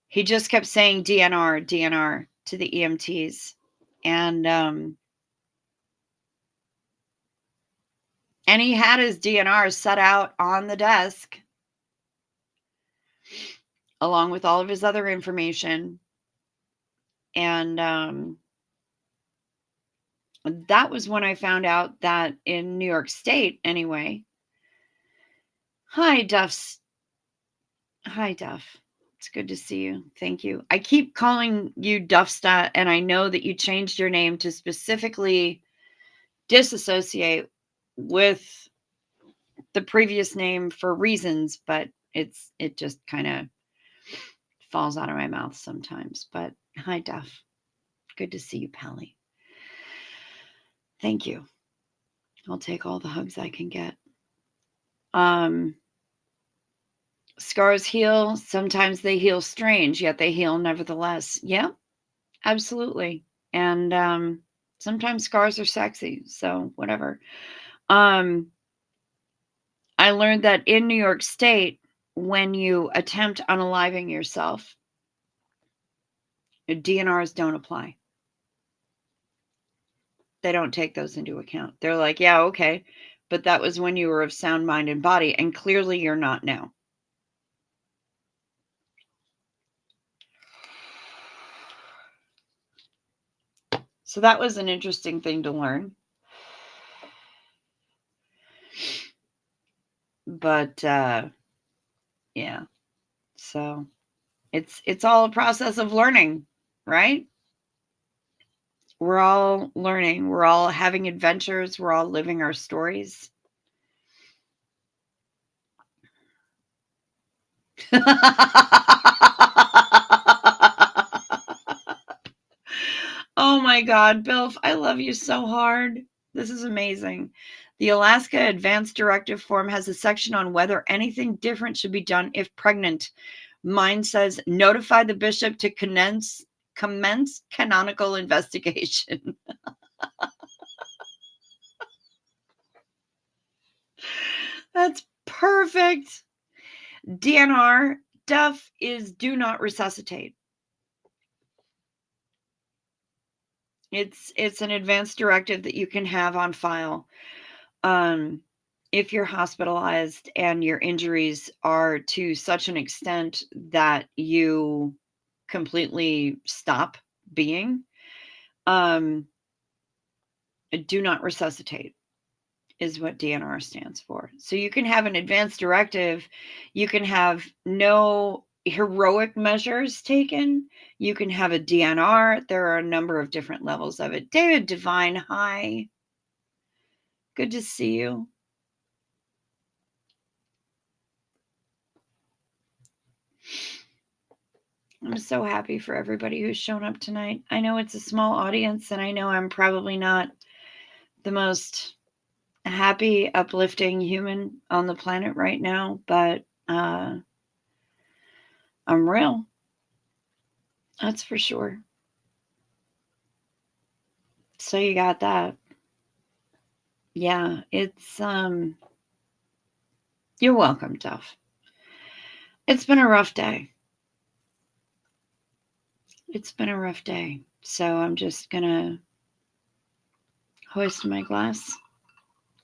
He just kept saying DNR, DNR to the EMTs. And he had his DNR set out on the desk along with all of his other information. And that was when I found out that in New York State, anyway. Hi, Duff. It's good to see you. Thank you. I keep calling you Duffsta, and I know that you changed your name to specifically disassociate with the previous name for reasons, but it just kind of falls out of my mouth sometimes. But hi, Duff. Good to see you, Pally. Thank you. I'll take all the hugs I can get. Scars heal. Sometimes they heal strange, yet they heal nevertheless. Yeah, absolutely. And sometimes scars are sexy, so whatever. I learned that in New York State, when you attempt unaliving yourself, DNRs don't apply. They don't take those into account. They're like, yeah, okay, but that was when you were of sound mind and body, and clearly you're not now. So that was an interesting thing to learn. But yeah, so it's all a process of learning, right? We're all learning. We're all having adventures. We're all living our stories. Oh my God, Bill, I love you so hard. This is amazing. The Alaska Advanced Directive Form has a section on whether anything different should be done if pregnant. Mine says notify the bishop to commence canonical investigation. That's perfect. DNR, Duff, is do not resuscitate. It's an advanced directive that you can have on file. If you're hospitalized and your injuries are to such an extent that you completely stop being, do not resuscitate is what DNR stands for. So you can have an advanced directive, you can have no heroic measures taken, you can have a DNR. There are a number of different levels of it. David Devine, hi. Good to see you. I'm so happy for everybody who's shown up tonight. I know it's a small audience, and I know I'm probably not the most happy, uplifting human on the planet right now, but I'm real. That's for sure. So you got that. Yeah, it's you're welcome, Duff. It's been a rough day. It's been a rough day. So I'm just gonna hoist my glass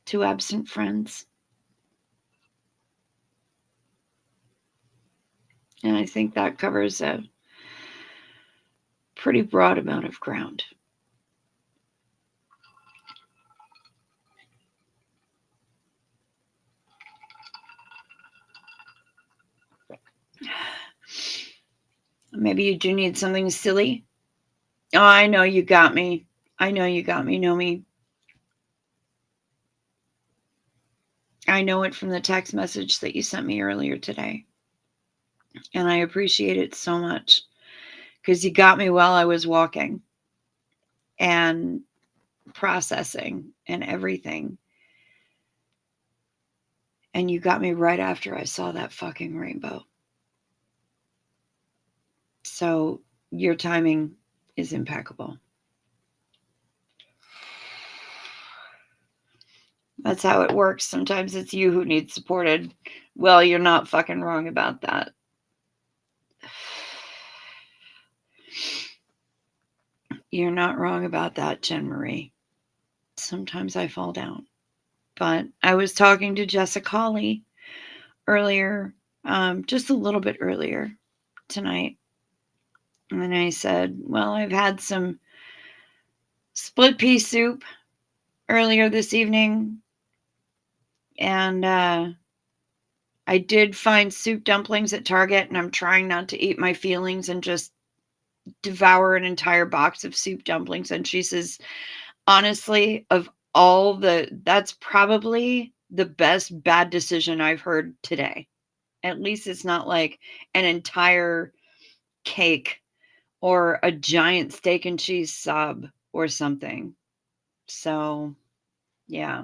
to absent friends. And I think that covers a pretty broad amount of ground. Maybe you do need something silly. Oh, I know you got me. I know you got me, Nomi. I know it from the text message that you sent me earlier today. And I appreciate it so much because you got me while I was walking and processing and everything. And you got me right after I saw that fucking rainbow. So your timing is impeccable. That's how it works. Sometimes it's you who needs supported. Well, you're not fucking wrong about that. You're not wrong about that, Jen Marie. Sometimes I fall down. But I was talking to Jessica Colley earlier, just a little bit earlier tonight. And I said, well, I've had some split pea soup earlier this evening. And I did find soup dumplings at Target, and I'm trying not to eat my feelings and just devour an entire box of soup dumplings. And she says, honestly, of all that's probably the best bad decision I've heard today. At least it's not like an entire cake or a giant steak and cheese sub or something. So, yeah.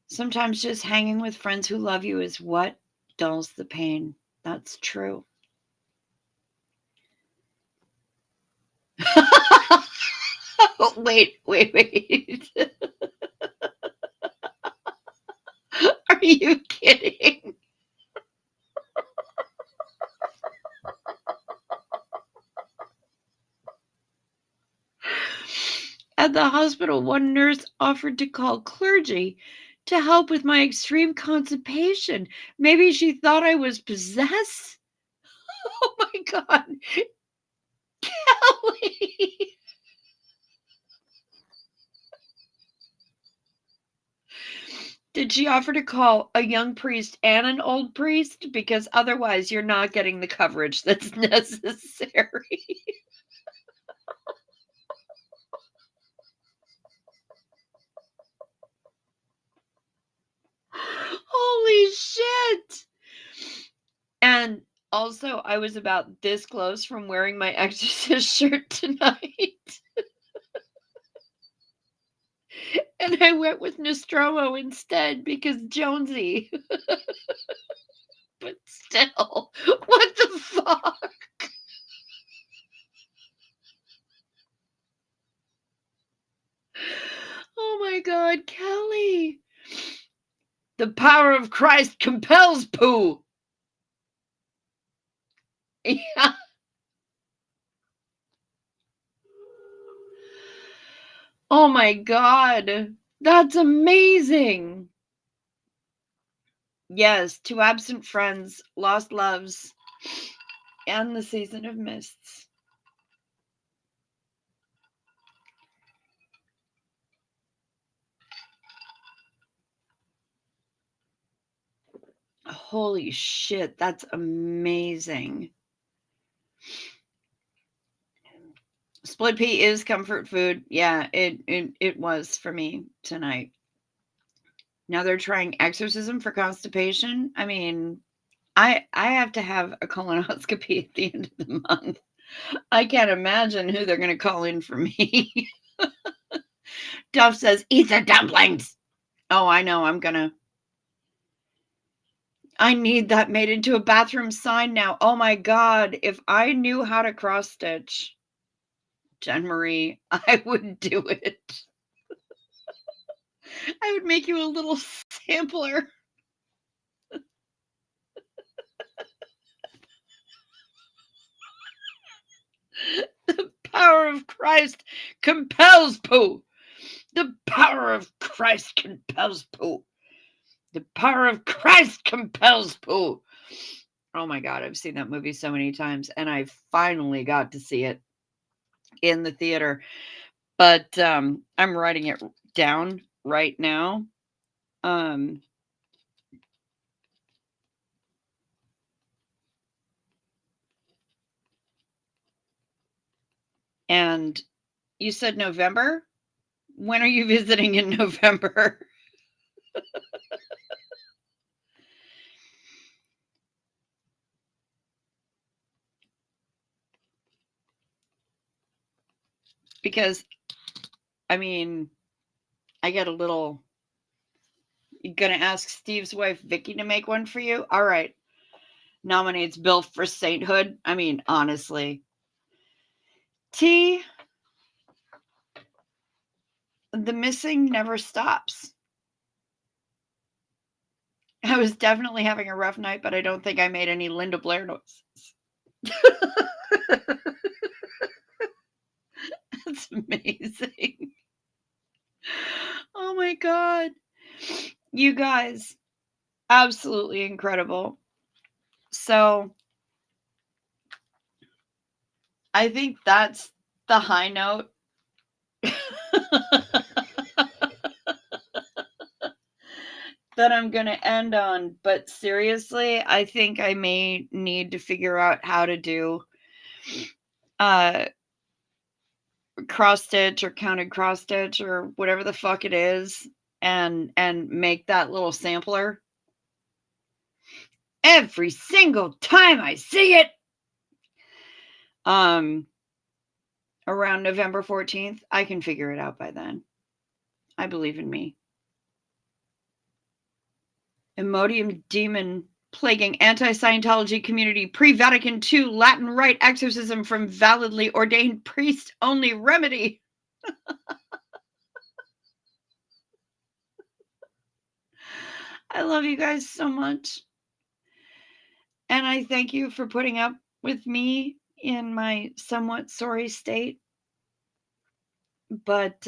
Sometimes just hanging with friends who love you is what dulls the pain. That's true. Wait. Are you kidding? At the hospital, one nurse offered to call clergy to help with my extreme constipation. Maybe she thought I was possessed? Oh my God. Kelly. Did she offer to call a young priest and an old priest? Because otherwise you're not getting the coverage that's necessary. Holy shit. And also, I was about this close from wearing my Exorcist shirt tonight. And I went with Nostromo instead because Jonesy. But still, what the fuck? Oh my God, Kelly. The power of Christ compels poo. Yeah. Oh my God. That's amazing. Yes, two absent friends, lost loves, and the season of mists. Holy shit, that's amazing. Split pea is comfort food. Yeah, it was for me tonight. Now they're trying exorcism for constipation. I mean, I have to have a colonoscopy at the end of the month. I can't imagine who they're going to call in for me. Duff says, eat the dumplings. Oh, I know. I need that made into a bathroom sign now. Oh my God. If I knew how to cross stitch, Jen Marie, I would do it. I would make you a little sampler. The power of Christ compels poo. The power of Christ compels poo. The power of Christ compels poo. Oh my God, I've seen that movie so many times, and I finally got to see it in the theater. But I'm writing it down right now. And you said November? When are you visiting in November? Because, I mean, I get a little. You gonna ask Steve's wife, Vicky, to make one for you? All right. Nominates Bill for sainthood. I mean, honestly. T. the missing never stops. I was definitely having a rough night, but I don't think I made any Linda Blair noises. That's amazing. Oh my God. You guys, absolutely incredible. So I think that's the high note. That I'm going to end on. But seriously, I think I may need to figure out how to do cross stitch or counted cross stitch or whatever the fuck it is, and make that little sampler every single time I see it. Around November 14th, I can figure it out by then. I believe in me. Imodium demon plaguing anti-Scientology community, pre-Vatican II Latin Rite exorcism from validly ordained priest only remedy. I love you guys so much. And I thank you for putting up with me in my somewhat sorry state. But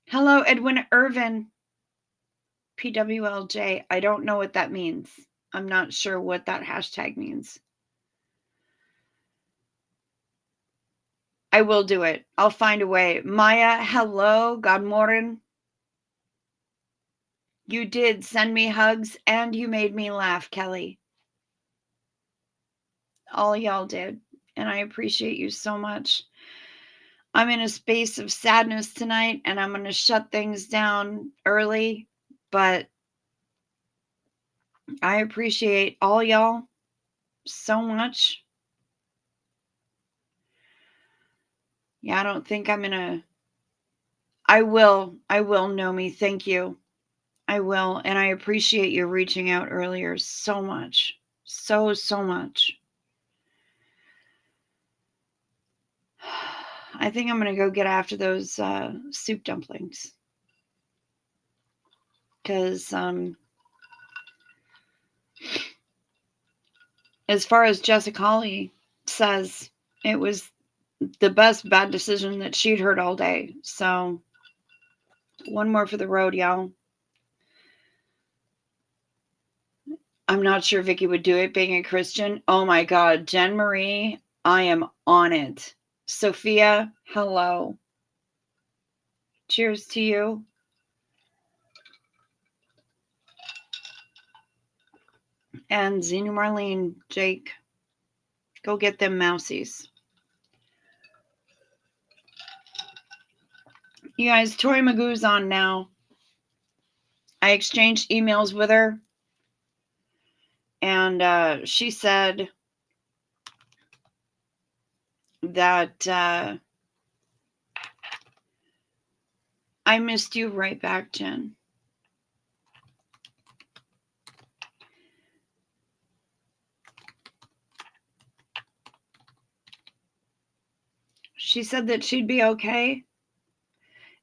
hello, Edwin Irvin, PWLJ. I don't know what that means. I'm not sure what that hashtag means. I will do it. I'll find a way. Maya, hello. God morning. You did send me hugs and you made me laugh, Kelly. All y'all did. And I appreciate you so much. I'm in a space of sadness tonight and I'm going to shut things down early, but I appreciate all y'all so much. Yeah, I don't think I'm going to. I will, Nomi. Thank you. I will. And I appreciate you reaching out earlier so much. So much. I think I'm going to go get after those soup dumplings. Because as far as Jessica Holly says, it was the best bad decision that she'd heard all day. So one more for the road, y'all. I'm not sure Vicky would do it being a Christian. Oh my God. Jen Marie, I am on it. Sophia, hello. Cheers to you. And Zenu Marlene, Jake, go get them mousies. You guys, Tori Magoo's on now. I exchanged emails with her. And she said that I missed you right back, Jen. She said that she'd be okay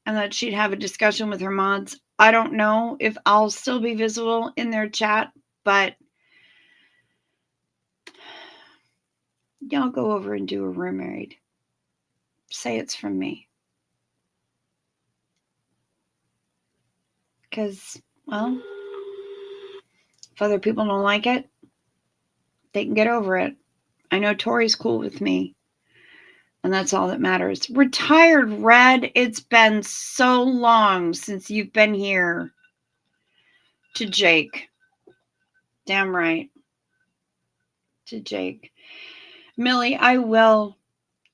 and that she'd have a discussion with her mods. I don't know if I'll still be visible in their chat, but y'all go over and do a room raid. Say it's from me. Because, well, if other people don't like it, they can get over it. I know Tori's cool with me. And that's all that matters. Retired Red, it's been so long since you've been here. To Jake. Damn right. To Jake. Millie, I will.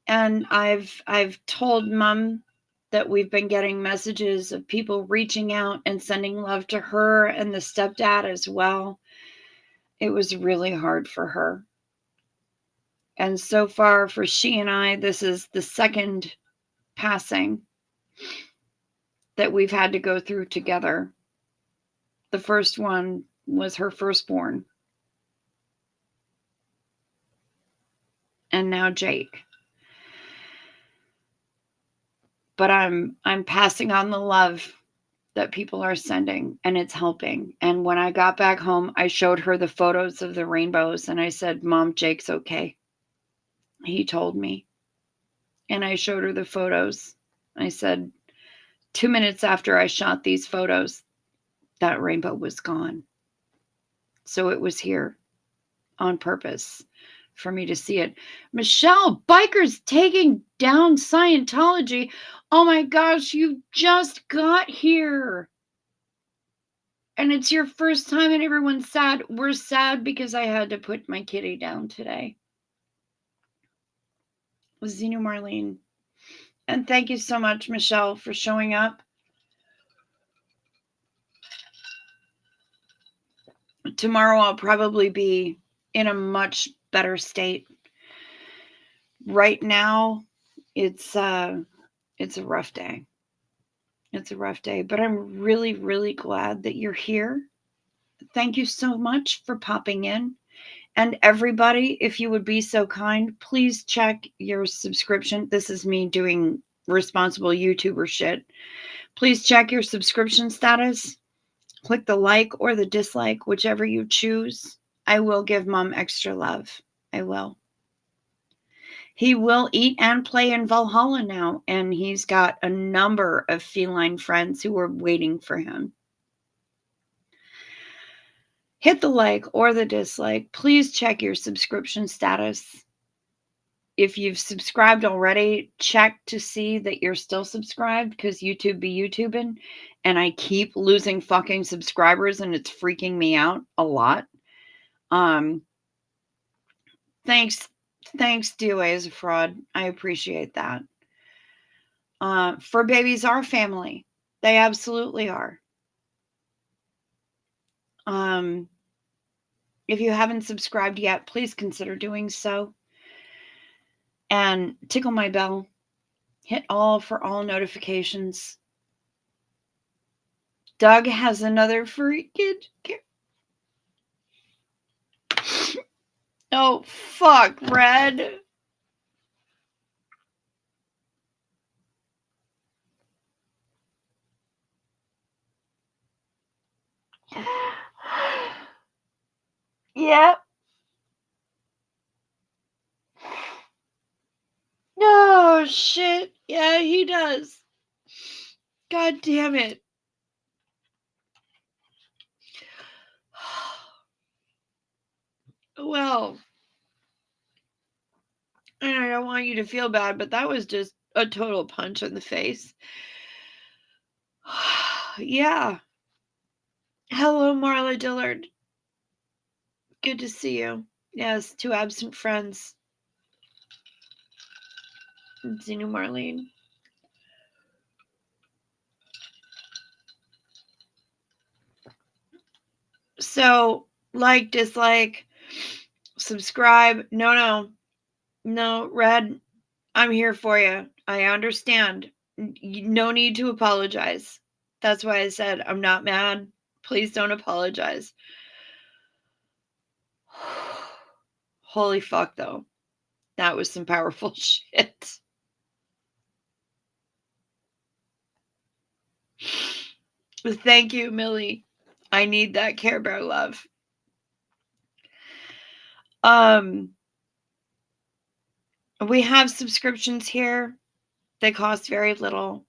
And I've told Mom that we've been getting messages of people reaching out and sending love to her and the stepdad as well. It was really hard for her. And so far for she and I, this is the second passing that we've had to go through together. The first one was her firstborn. And now Jake. but I'm passing on the love that people are sending, and it's helping. And when I got back home, I showed her the photos of the rainbows, and I said, Mom, Jake's okay. He told me. And I showed her the photos. I said, 2 minutes after I shot these photos, that rainbow was gone. So it was here on purpose for me to see it. Michelle, bikers taking down Scientology. Oh my gosh, you just got here. And it's your first time and everyone's sad. We're sad because I had to put my kitty down today. Zenu Marlene. And thank you so much, Michelle, for showing up. Tomorrow I'll probably be in a much better state. Right now, it's a rough day. It's a rough day, but I'm really, really glad that you're here. Thank you so much for popping in. And everybody, if you would be so kind, please check your subscription. This is me doing responsible YouTuber shit. Please check your subscription status. Click the like or the dislike, whichever you choose. I will give Mom extra love. I will. He will eat and play in Valhalla now, and he's got a number of feline friends who are waiting for him. Hit the like or the dislike. Please check your subscription status. If you've subscribed already, check to see that you're still subscribed, because YouTube be YouTubing, and I keep losing fucking subscribers, and it's freaking me out a lot. Thanks, DOA is a fraud. I appreciate that. Fur babies are family. They absolutely are. If you haven't subscribed yet, please consider doing so. And tickle my bell. Hit all for all notifications. Doug has another furry kid. Oh, fuck, Red. Yep. No, shit. Yeah, he does. God damn it. Well, and I don't want you to feel bad, but that was just a total punch in the face. Yeah. Hello, Marla Dillard. Good to see you. Yes, two absent friends. Zenu Marlene. So, like, dislike, subscribe. No, Red, I'm here for you. I understand. No need to apologize. That's why I said I'm not mad. Please don't apologize. Holy fuck, though. That was some powerful shit. Thank you, Millie. I need that Care Bear love. We have subscriptions here. They cost very little.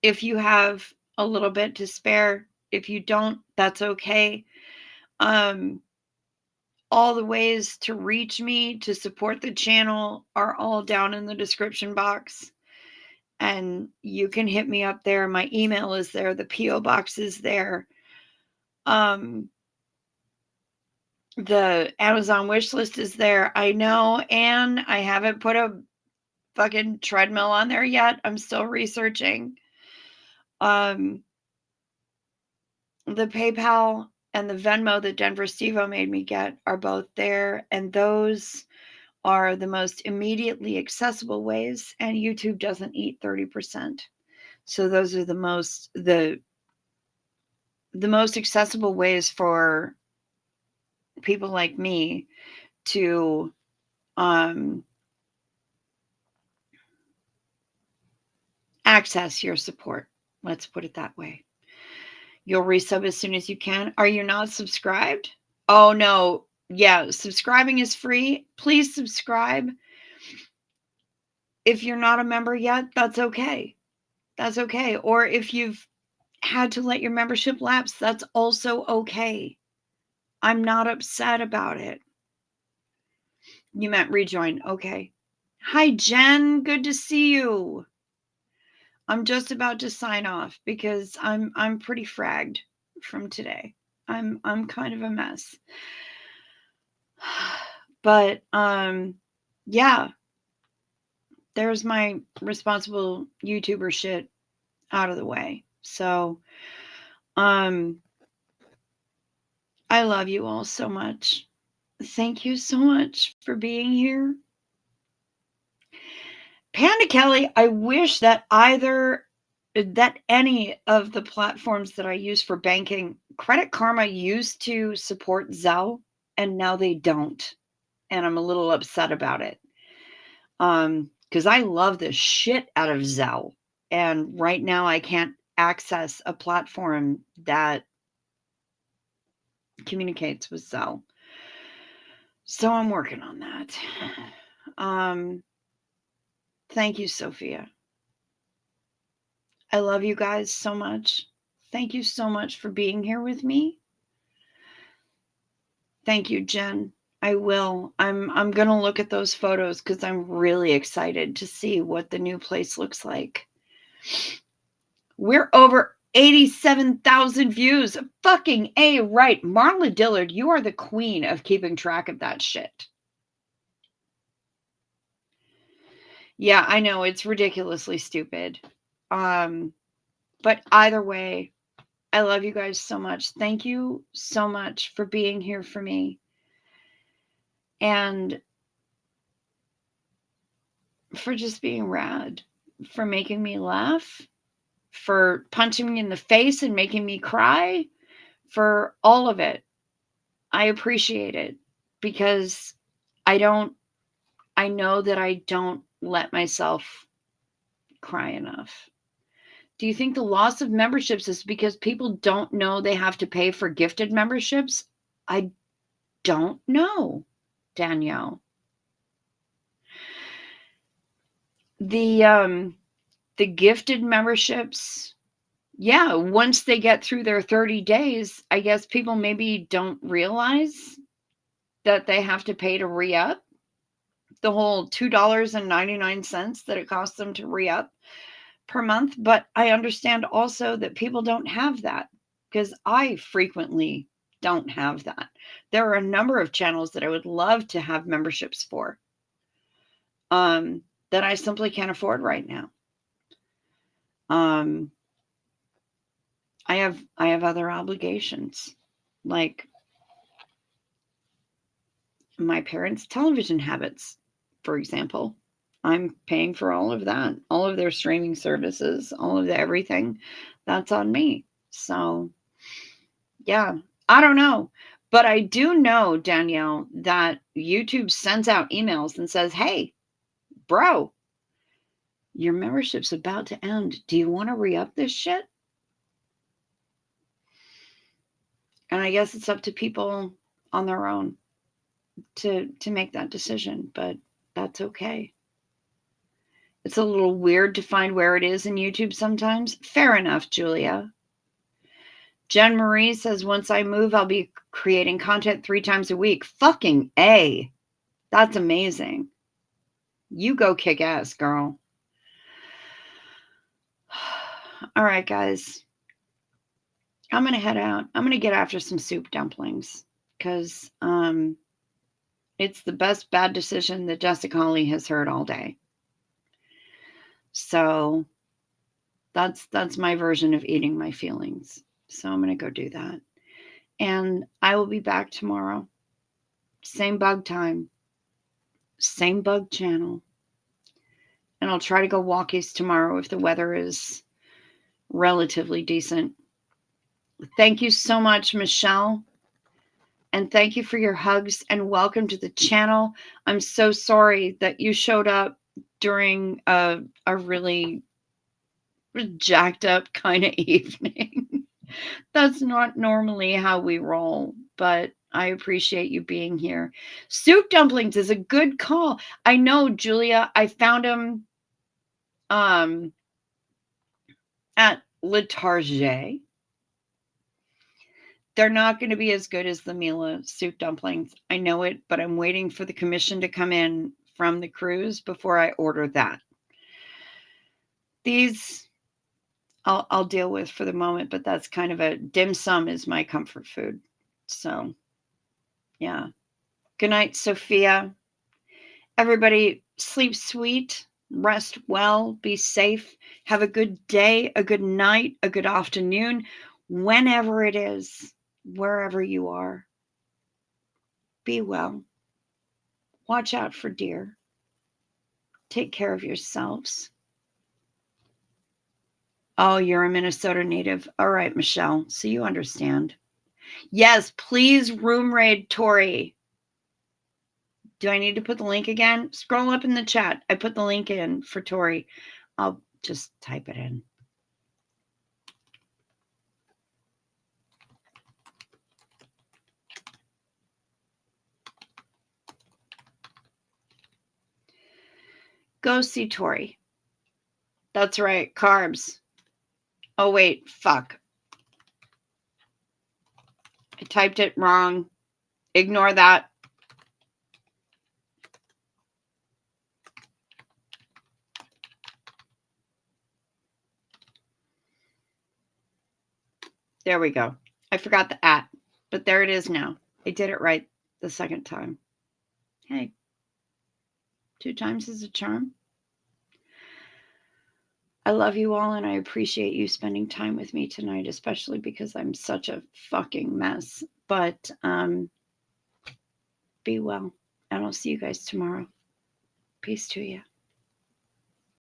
If you have a little bit to spare, if you don't, that's okay. All the ways to reach me to support the channel are all down in the description box. And you can hit me up there. My email is there. The P.O. box is there. The Amazon wish list is there. I know, and I haven't put a fucking treadmill on there yet. I'm still researching. The PayPal and the Venmo that Denver Stevo made me get are both there, and those are the most immediately accessible ways, and YouTube doesn't eat 30%. So those are the most accessible ways for people like me to access your support. Let's put it that way. You'll resub as soon as you can. Are you not subscribed? Oh, no. Yeah, subscribing is free. Please subscribe. If you're not a member yet, that's okay. That's okay. Or if you've had to let your membership lapse, that's also okay. I'm not upset about it. You meant rejoin. Okay. Hi, Jen. Good to see you. I'm just about to sign off because I'm pretty fragged from today. I'm kind of a mess. But yeah. There's my responsible YouTuber shit out of the way. So I love you all so much. Thank you so much for being here. Panda Kelly, I wish that any of the platforms that I use for banking, Credit Karma used to support Zelle, and now they don't. And I'm a little upset about it. Because I love the shit out of Zelle. And right now I can't access a platform that communicates with Zelle. So I'm working on that. Thank you, Sophia. I love you guys so much. Thank you so much for being here with me. Thank you, Jen. I will. I'm going to look at those photos because I'm really excited to see what the new place looks like. We're over 87,000 views. Fucking A, right. Marla Dillard, you are the queen of keeping track of that shit. Yeah, I know. It's ridiculously stupid. But either way, I love you guys so much. Thank you so much for being here for me. And for just being rad. For making me laugh. For punching me in the face and making me cry. For all of it. I appreciate it. Because I know that I don't let myself cry enough. Do you think the loss of memberships is because people don't know they have to pay for gifted memberships? I don't know, Danielle. The gifted memberships, yeah, once they get through their 30 days, I guess people maybe don't realize that they have to pay to re-up. The whole $2.99 that it costs them to re-up per month. But I understand also that people don't have that because I frequently don't have that. There are a number of channels that I would love to have memberships for that I simply can't afford right now. I have other obligations, like my parents' television habits, for example. I'm paying for all of that, all of their streaming services, all of the everything. That's on me. So, yeah, I don't know. But I do know, Danielle, that YouTube sends out emails and says, hey, bro, your membership's about to end. Do you want to re-up this shit? And I guess it's up to people on their own to make that decision, but that's okay. It's a little weird to find where it is in YouTube sometimes. Fair enough, Julia. Jen Marie says, once I move, I'll be creating content 3 times a week. Fucking A. That's amazing. You go kick ass, girl. All right, guys. I'm going to head out. I'm going to get after some soup dumplings because it's the best bad decision that Jessica Holly has heard all day. So that's my version of eating my feelings. So I'm going to go do that. And I will be back tomorrow. Same bug time. Same bug channel. And I'll try to go walkies tomorrow if the weather is relatively decent. Thank you so much, Michelle. And thank you for your hugs and welcome to the channel. I'm so sorry that you showed up during a really jacked up kind of evening. That's not normally how we roll, but I appreciate you being here. Soup dumplings is a good call. I know, Julia. I found them at Le Target. They're not going to be as good as the Mila soup dumplings. I know it, but I'm waiting for the commission to come in from the cruise before I order that. These I'll deal with for the moment, but that's kind of a dim sum is my comfort food. So, yeah. Good night, Sophia. Everybody sleep sweet, rest well, be safe, have a good day, a good night, a good afternoon, whenever it is, wherever you are. Be well. Watch out for deer. Take care of yourselves. Oh, you're a Minnesota native. All right, Michelle. So you understand. Yes, please room raid Tori. Do I need to put the link again? Scroll up in the chat. I put the link in for Tori. I'll just type it in. Go see Tori. That's right, carbs. Oh, wait, fuck. I typed it wrong. Ignore that. There we go. I forgot the at, but there it is now. I did it right the second time. Hey, 2 times is a charm. I love you all, and I appreciate you spending time with me tonight, especially because I'm such a fucking mess. But be well, and I'll see you guys tomorrow. Peace to you.